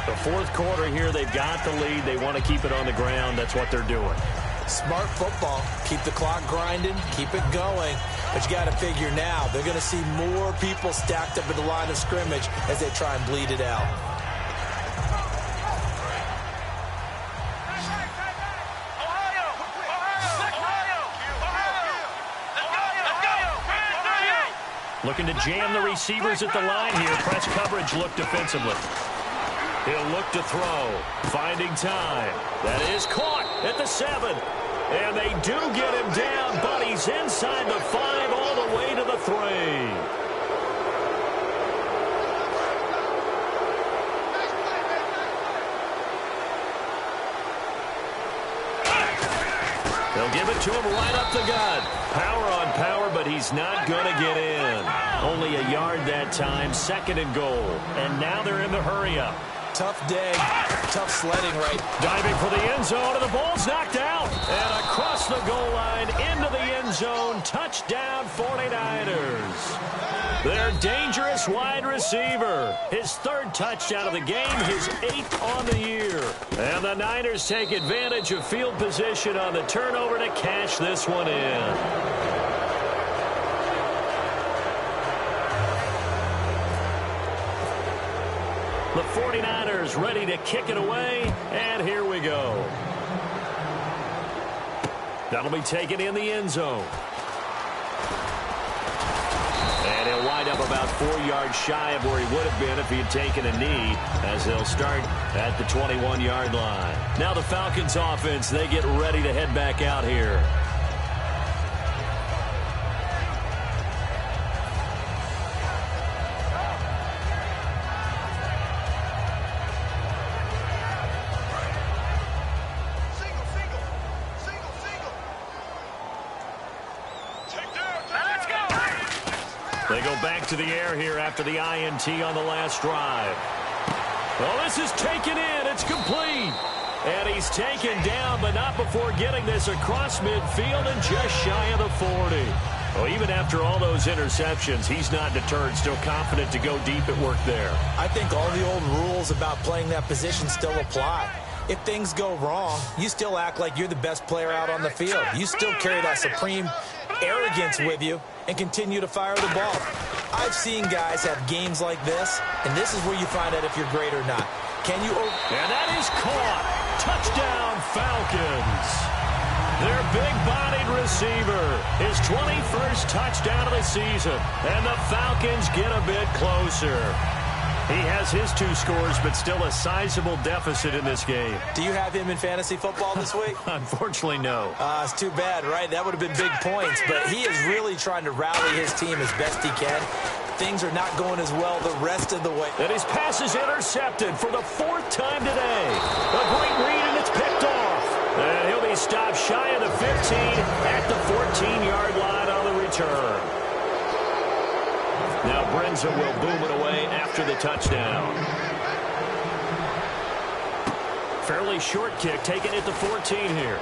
The 4th quarter here, they've got the lead. They want to keep it on the ground. That's what they're doing. Smart football. Keep the clock grinding. Keep it going. But you got to figure now, they're going to see more people stacked up at the line of scrimmage as they try and bleed it out. Looking to jam the receivers at the line here. Press coverage look defensively. He'll look to throw. Finding time. That is caught at the 7. And they do get him down, but he's inside the 5 all the way to the three. They'll give it to him right up the gut. Power on power, but he's not going to get in. Only a yard that time, 2nd and goal. And now they're in the hurry-up. Tough day, tough sledding, right? Diving for the end zone, and the ball's knocked out. And across the goal line, into the end zone, touchdown 49ers. Their dangerous wide receiver. His 3rd touchdown of the game, his 8th on the year. And the Niners take advantage of field position on the turnover to cash this one in. The 49ers ready to kick it away, and here we go. That'll be taken in the end zone. And he'll wind up about 4 yards shy of where he would have been if he had taken a knee, as they'll start at the 21-yard line. Now the Falcons offense, they get ready to head back out here. They go back to the air here after the INT on the last drive. Well, this is taken in. It's complete. And he's taken down, but not before getting this across midfield and just shy of the 40. Well, even after all those interceptions, he's not deterred, still confident to go deep at work there. I think all the old rules about playing that position still apply. If things go wrong, you still act like you're the best player out on the field. You still carry that supreme arrogance with you and continue to fire the ball. I've seen guys have games like this, and this is where you find out if you're great or not. Can you... And that is caught. Touchdown, Falcons. Their big-bodied receiver, his 21st touchdown of the season, and the Falcons get a bit closer. He has his 2 scores, but still a sizable deficit in this game. Do you have him in fantasy football this week? Unfortunately, no. It's too bad, right? That would have been big points, but he is really trying to rally his team as best he can. Things are not going as well the rest of the way. And his pass is intercepted for the 4th time today. A great read, and it's picked off. And he'll be stopped shy of the 15 at the 14-yard line on the return. Now Brenza will boom it away after the touchdown. Fairly short kick, taking it to 14 here.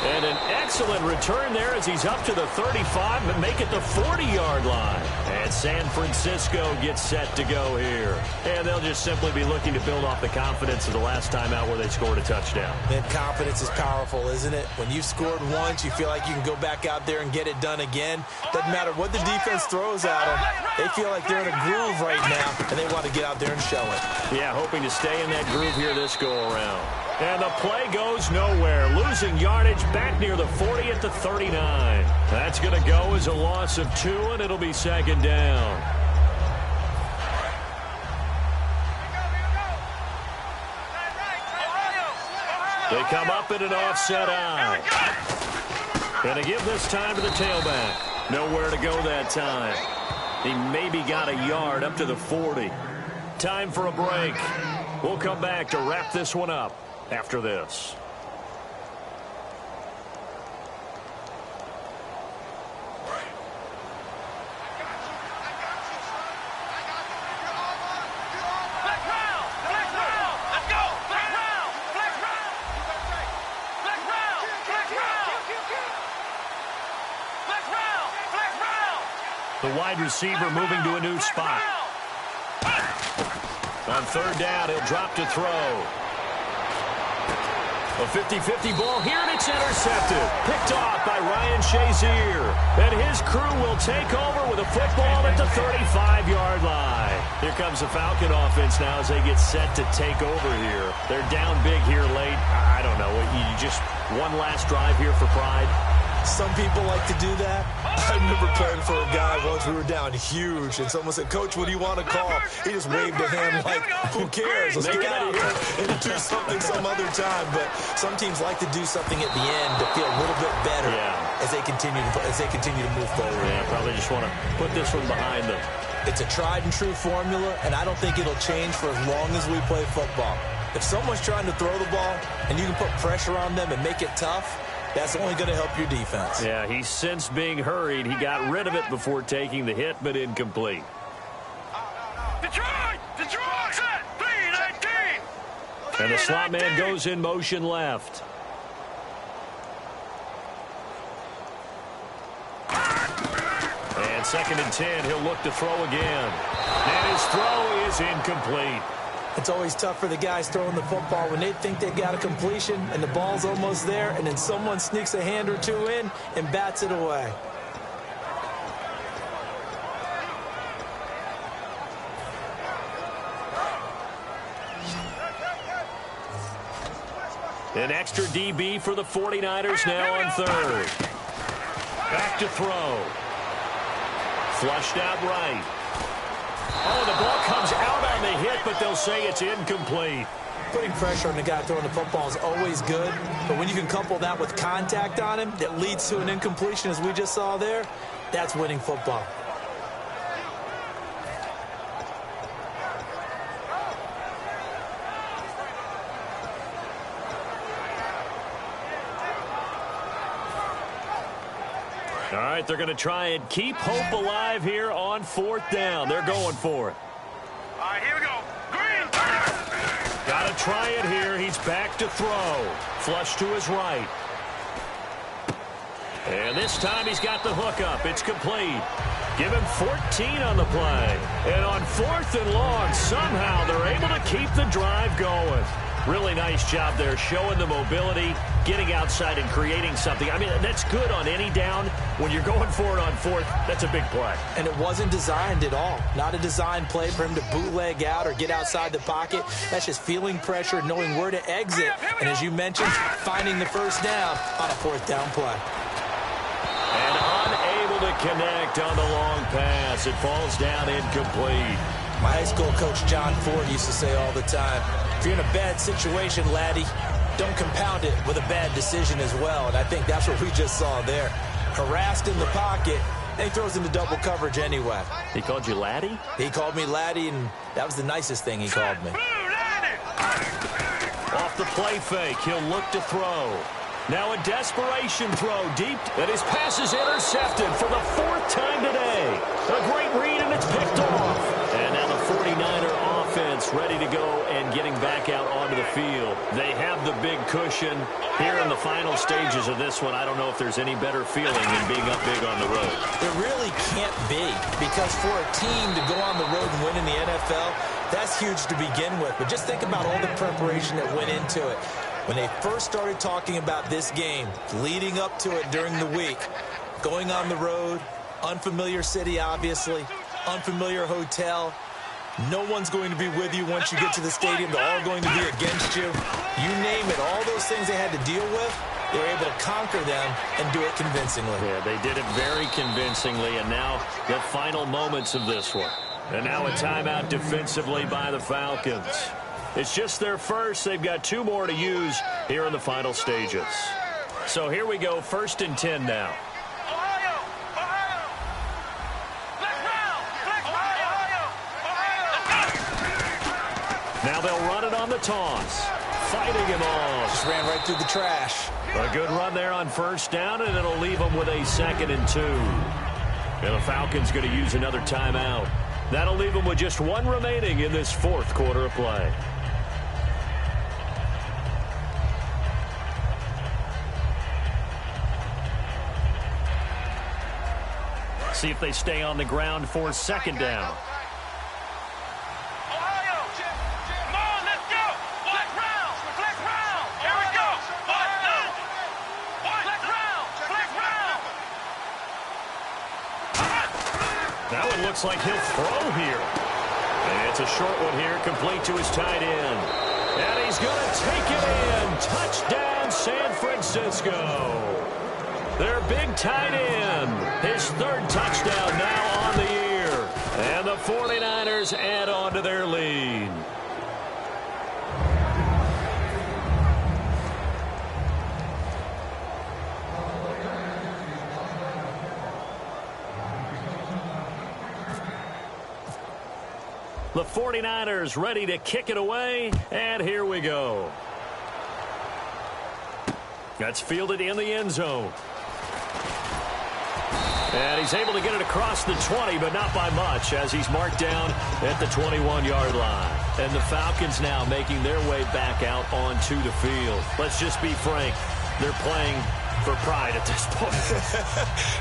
And an excellent return there as he's up to the 35, but make it the 40-yard line. And San Francisco gets set to go here. And they'll just simply be looking to build off the confidence of the last time out where they scored a touchdown. And confidence is powerful, isn't it? When you've scored once, you feel like you can go back out there and get it done again. Doesn't matter what the defense throws at them. They feel like they're in a groove right now, and they want to get out there and show it. Yeah, hoping to stay in that groove here this go-around. And the play goes nowhere. Losing yardage back near the 40 at the 39. That's going to go as a loss of 2, and it'll be 2nd down. They come up in an offset eye. And to give this time to the tailback. Nowhere to go that time. He maybe got a yard up to the 40. Time for a break. We'll come back to wrap this one up after this. The wide receiver moving to a new spot. On 3rd down, he'll drop to throw. A 50-50 ball here, and it's intercepted. Picked off by Ryan Shazier. And his crew will take over with a football at the 35-yard line. Here comes the Falcon offense now as they get set to take over here. They're down big here late. I don't know. You just one last drive here for pride? Some people like to do that. I remember playing for a guy once. We were down huge, and someone said, "Coach, what do you want to call?" He just waved a hand like, "Who cares? Let's get out of here and do something some other time." But some teams like to do something at the end to feel a little bit better as they continue to move forward. Yeah, probably just want to put this one behind them. It's a tried and true formula, and I don't think it'll change for as long as we play football. If someone's trying to throw the ball and you can put pressure on them and make it tough, that's only going to help your defense. Yeah, he sensed being hurried. He got rid of it before taking the hit, but incomplete. Detroit! Detroit! Set! 3-19! And the slot man goes in motion left. And 2nd and 10, he'll look to throw again. And his throw is incomplete. It's always tough for the guys throwing the football when they think they got a completion and the ball's almost there, and then someone sneaks a hand or two in and bats it away. An extra DB for the 49ers now on 3rd. Back to throw. Flushed out right. Oh, the ball comes out on the hit, but they'll say it's incomplete. Putting pressure on the guy throwing the football is always good, but when you can couple that with contact on him that leads to an incompletion, as we just saw there, that's winning football. All right, they're going to try and keep hope alive here on 4th down. They're going for it. All right, here we go. Green! Got to try it here. He's back to throw. Flush to his right. And this time he's got the hook up. It's complete. Give him 14 on the play. And on 4th and long, somehow they're able to keep the drive going. Really nice job there, showing the mobility, getting outside and creating something. I mean, that's good on any down. When you're going for it on 4th, that's a big play. And it wasn't designed at all. Not a designed play for him to bootleg out or get outside the pocket. That's just feeling pressure, knowing where to exit. And as you mentioned, finding the first down on a 4th down play. And unable to connect on the long pass. It falls down incomplete. My high school coach, John Ford, used to say all the time, if you're in a bad situation, laddie, don't compound it with a bad decision as well. And I think that's what we just saw there. Harassed in the pocket, and he throws into double coverage anyway. He called you laddie? He called me laddie, and that was the nicest thing he called me. Off the play fake, he'll look to throw. Now a desperation throw deep, and his pass is intercepted for the 4th time today. A great read, and it's picked off. And now the 49er offense ready to go and getting back out onto the field. They have the big cushion here in the final stages of this one. I don't know if there's any better feeling than being up big on the road. There really can't be, because for a team to go on the road and win in the NFL, that's huge to begin with. But just think about all the preparation that went into it. When they first started talking about this game, leading up to it during the week, going on the road, unfamiliar city, obviously, unfamiliar hotel. No one's going to be with you once you get to the stadium. They're all going to be against you. You name it, all those things they had to deal with, they were able to conquer them and do it convincingly. Yeah, they did it very convincingly, and now the final moments of this one. And now a timeout defensively by the Falcons. It's just their first. They've got 2 more to use here in the final stages. So here we go, 1st and 10 now. Now they'll run it on the toss. Fighting him off. Just ran right through the trash. A good run there on 1st down, and it'll leave them with a 2nd and 2. And the Falcons going to use another timeout. That'll leave them with just 1 remaining in this 4th quarter of play. See if they stay on the ground for 2nd down. Now it looks like he'll throw here. And it's a short one here, complete to his tight end. And he's going to take it in. Touchdown, San Francisco. Their big tight end. His third touchdown now on the year. And the 49ers add on to their lead. The 49ers ready to kick it away, and here we go. That's fielded in the end zone. And he's able to get it across the 20, but not by much, as he's marked down at the 21-yard line. And the Falcons now making their way back out onto the field. Let's just be frank, they're playing for pride at this point.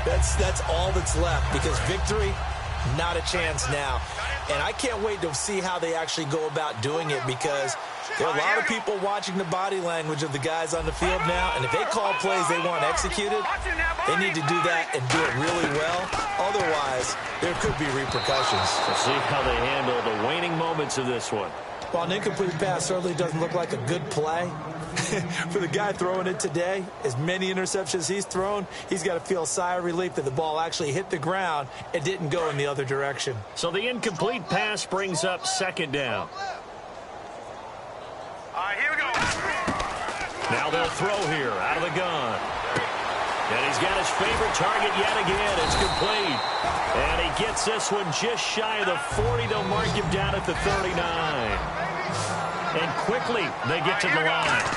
That's all that's left, because victory, not a chance now. And I can't wait to see how they actually go about doing it, because there are a lot of people watching the body language of the guys on the field now, and if they call plays they want executed, they need to do that and do it really well. Otherwise, there could be repercussions. We'll see how they handle the waning moments of this one. While an incomplete pass certainly doesn't look like a good play, for the guy throwing it today, as many interceptions he's thrown, he's got to feel a sigh of relief that the ball actually hit the ground and didn't go in the other direction. So the incomplete pass brings up second down. All right, here we go. Now they'll throw here out of the gun. And he's got his favorite target yet again. It's complete. And he gets this one just shy of the 40. They'll mark him down at the 39. And quickly they get to the line.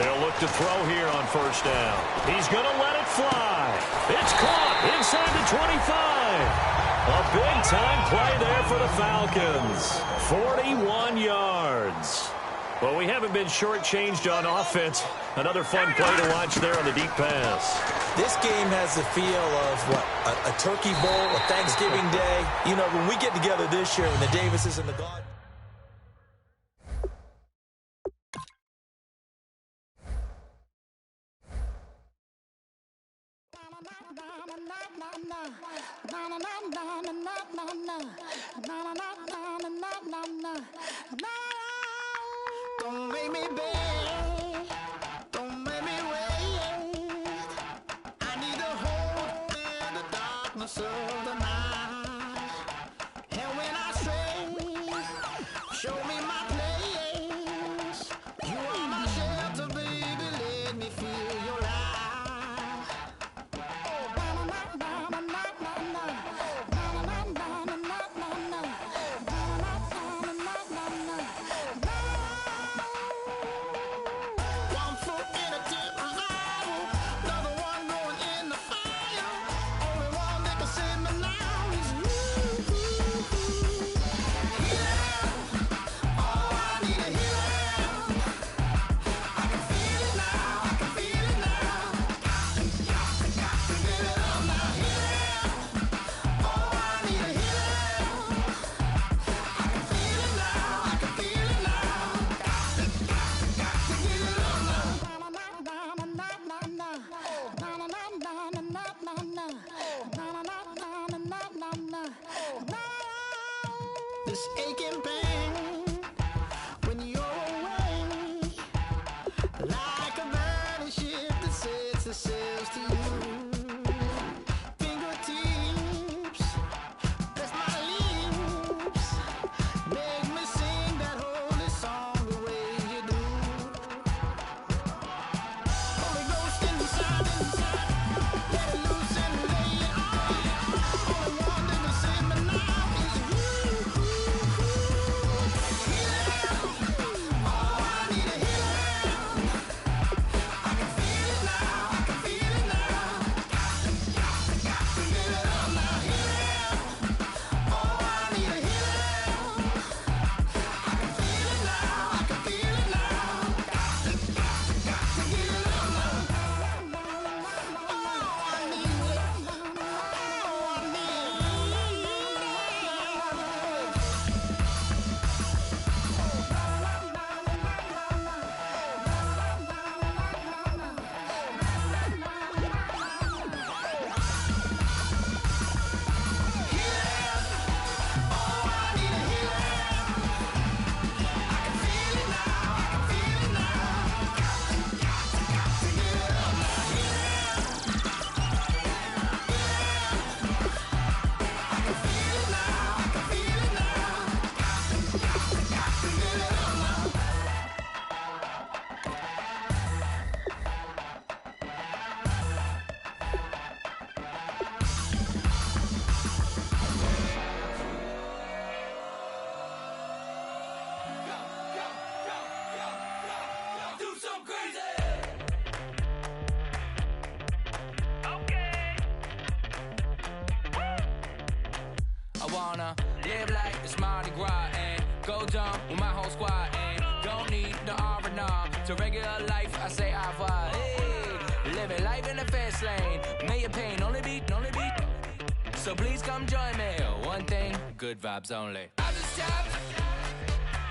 They'll look to throw here on first down. He's going to let it fly. It's caught inside the 25. A big-time play there for the Falcons. 41 yards. Well, we haven't been shortchanged on offense. Another fun play to watch there on the deep pass. This game has the feel of, a Turkey Bowl, a Thanksgiving Day. You know, when we get together this year, when the Davises and the God... Don't make me beg, don't make me wait. I need to hold in the darkness of the night. And when I stray, show me my place. You are my shelter, baby, let me feel your light. This aching pain when you're away, like a burning ship that sets the sails to you. Fingertips, press my lips, make me sing that holy song the way you do. Holy Ghost inside, let it loose and lay it on. Only one that can save me now is you. I wanna live like it's Mardi Gras and go dumb with my whole squad and don't need the R&R. To regular life, I say au revoir. Hey, living life in the fast lane. May your pain only beat. So please come join me. One thing, good vibes only. I just tapped.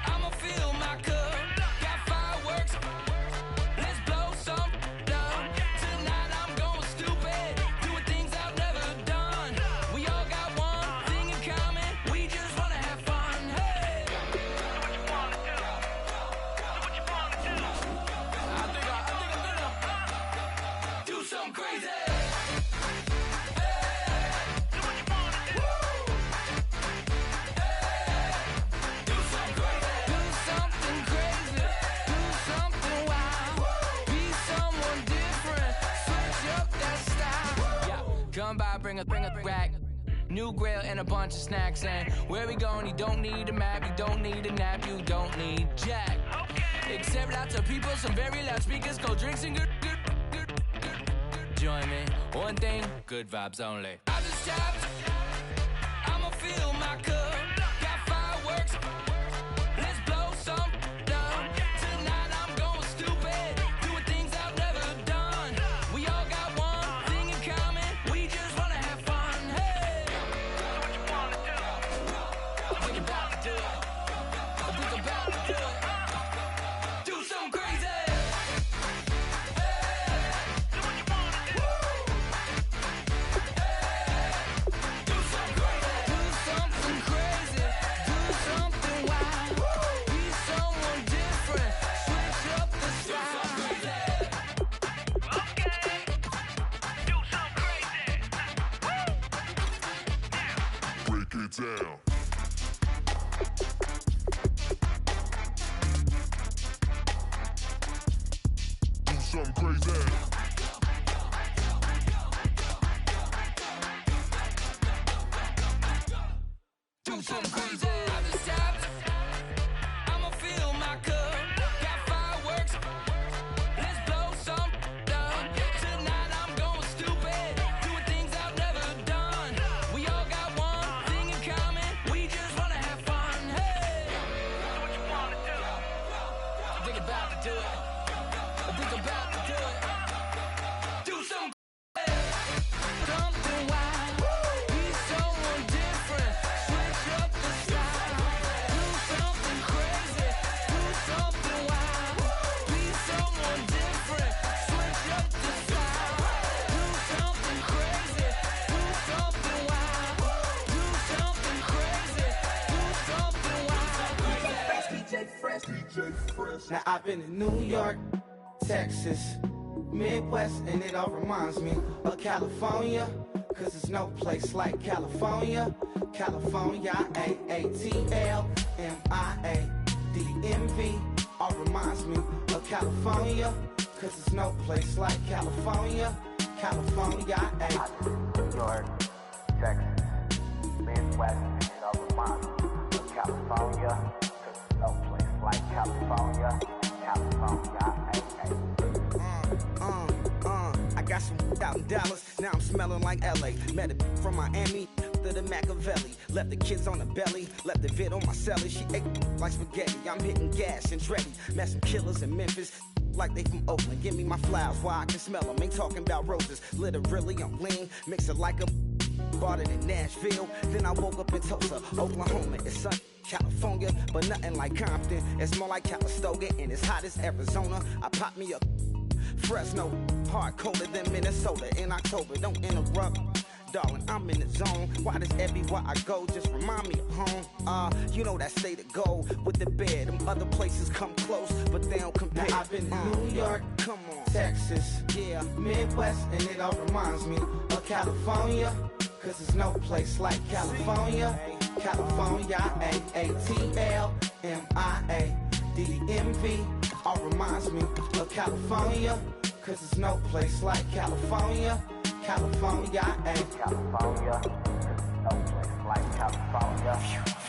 I'ma fill my cup. Got fireworks. Let's blow some down. Tonight I'm going stupid. Doing things I've never done. We all got one thing in common. We just wanna have fun. Hey. So what you wanna do? I think I'm gonna do something crazy. Come by, bring a rack. New grill and a bunch of snacks. And where we going, you don't need a map. You don't need a nap. You don't need jack. Except lots of people, some very loud speakers, cold drinks and good. Join me. One thing, good vibes only. I just tapped. I'ma fill my cup. Got fireworks. Let's blow some down. Tonight I'm going stupid. Doing things I've never done. We all got one thing in common. We just wanna have fun. Hey. So what you wanna do? I think about to do it. I think about to do it. Do something crazy. Down. Do something crazy. Do something crazy. I just tapped. I'ma fill my cup. Got fireworks. Let's blow some down. Tonight I'm going stupid. Doing things I've never done. We all got one thing in common. We just wanna have fun. Hey. So what you wanna do? I think about to do it. I think about to do it. Do some something wild. Be someone different. Switch up the style. Do something crazy. Do something wild. Be someone different. Switch up the style. Do something crazy. Do something wild. Do something crazy. Do something wild. Now I've been in New York, Texas, Midwest, and it all reminds me of California, cause there's no place like California. California, AATLMIADMV, all reminds me of California, cause there's no place like California. California, New York, Texas, Midwest, and it all reminds me of California, cause there's no place like California. California, I got some out in Dallas, now I'm smelling like LA. Met a from Miami to the Machiavelli. Left the kids on the belly, left the vid on my celly. She ate like spaghetti, I'm hitting gas and Dreddy. Met some killers in Memphis, like they from Oakland. Give me my flowers while I can smell them. Ain't talking about roses, literally I'm lean. Mix it like a bought it in Nashville. Then I woke up in Tulsa, Oklahoma. It's sun, California, but nothing like Compton. It's more like Calistoga, and it's hot as Arizona. I pop me a Fresno, hard colder than Minnesota in October. Don't interrupt, darling, I'm in the zone. Why does everywhere I go just remind me of home? You know that state of gold with the bed. Them other places come close, but they don't compare. Now I've been to New York, come on, Texas, yeah, Midwest, and it all reminds me of California, cause there's no place like California. California, AATLMIADMV, all reminds me of California, cause there's no place like California. California, California, no place like California.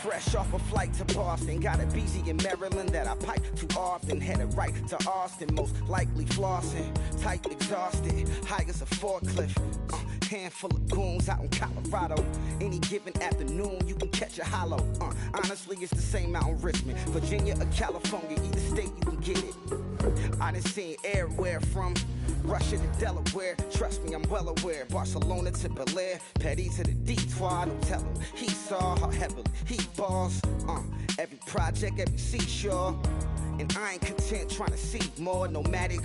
Fresh off a flight to Boston, got a BZ in Maryland that I pipe too often. Headed right to Austin, most likely flossing. Tight, exhausted, high as a forklift. Handful of goons out in Colorado. Any given afternoon, you can catch a hollow. Honestly, it's the same out in Richmond, Virginia or California. Either state, you can get it. I done seen everywhere from Russia to Delaware. Trust me, I'm well aware. Barcelona to Bel Air, Petty to the Detroit. Don't tell him he saw how heavily he balls. Every project, every seashore. And I ain't content trying to see more nomadic.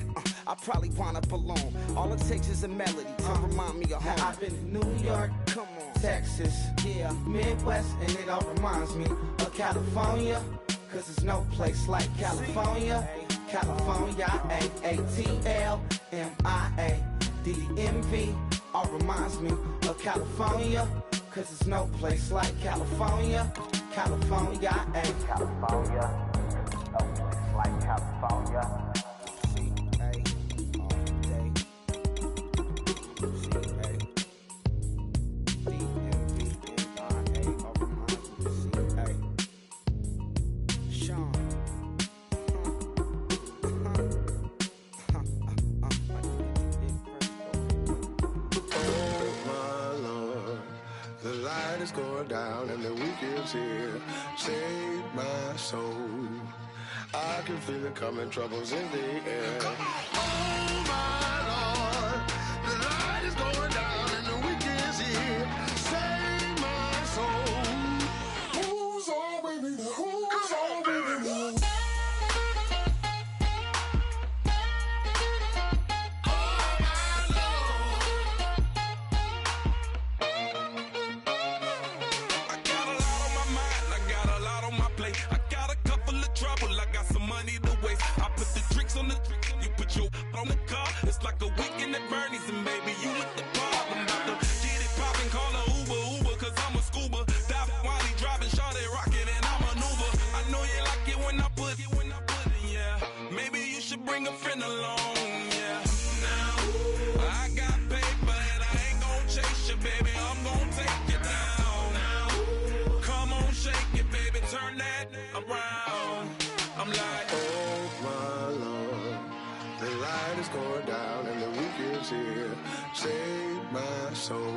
I probably wind up alone. All it takes is a melody to remind me of home. I've been to New York, Come on, Texas, yeah, Midwest, and it all reminds me of California. Cause there's no place like California. California, AATLMIA-DDMV. All reminds me of California. Cause there's no place like California. California, California, no place like California. Going down and the weekend's here. Save my soul. I can feel it coming, troubles in the air. Oh my Lord, the light is going down and the weekend's here. Save my soul. Who's on with me? Who's on with me? On the car, it's like a weekend at Bernie's, and baby, you look the part. I'm about to get it poppin', call a Uber, cause I'm a scuba. Dive while he driving, shawty rocket, and I maneuver. I know you like it when I put it, yeah. Maybe you should bring a friend along, yeah. Now, I got paper and I ain't gon' chase you, baby, I'm gon' take you down. Now, come on, shake it, baby, turn that around. I'm like, oh my Lord. The light is going down and the weekend's here. Save my soul.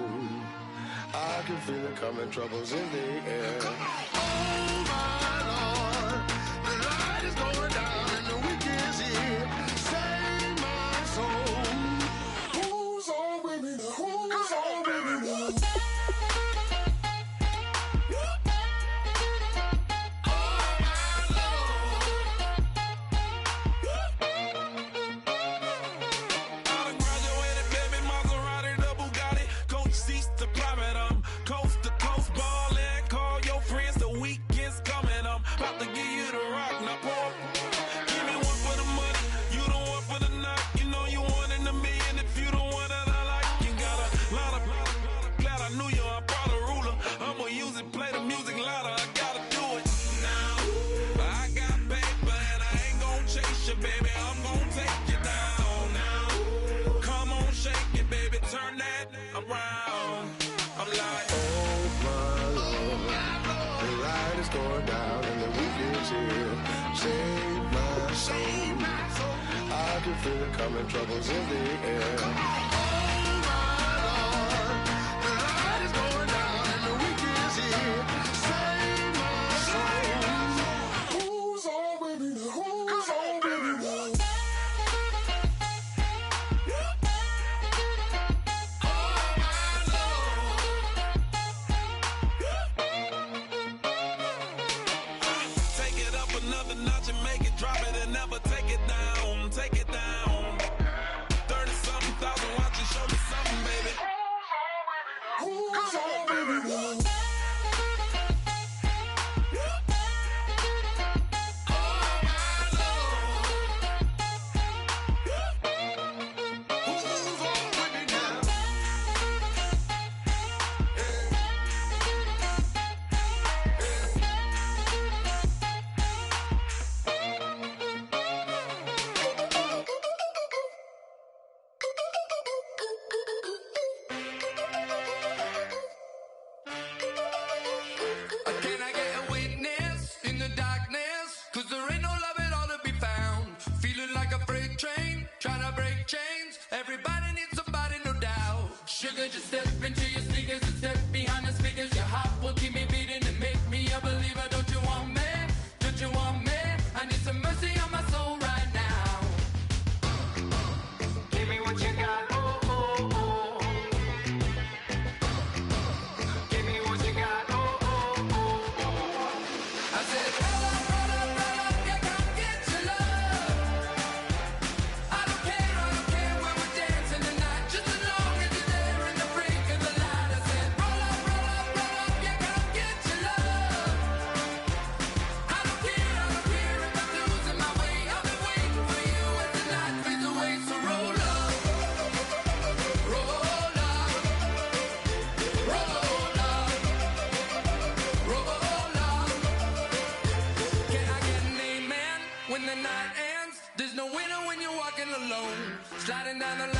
I can feel it coming, troubles in the air. Oh my Lord, the light is going down and the weekend's here. Save my soul. Who's on with me? Who's on with me? Going down and the weekend's here. Save my soul. I can feel it coming, troubles in the air. Oh my Lord, the light is going down and the weekend's here. Save my soul. Who's on with me? Who's on with me? another notch and make it drop it and never take it down. Take it down. 30-something thousand. down the line.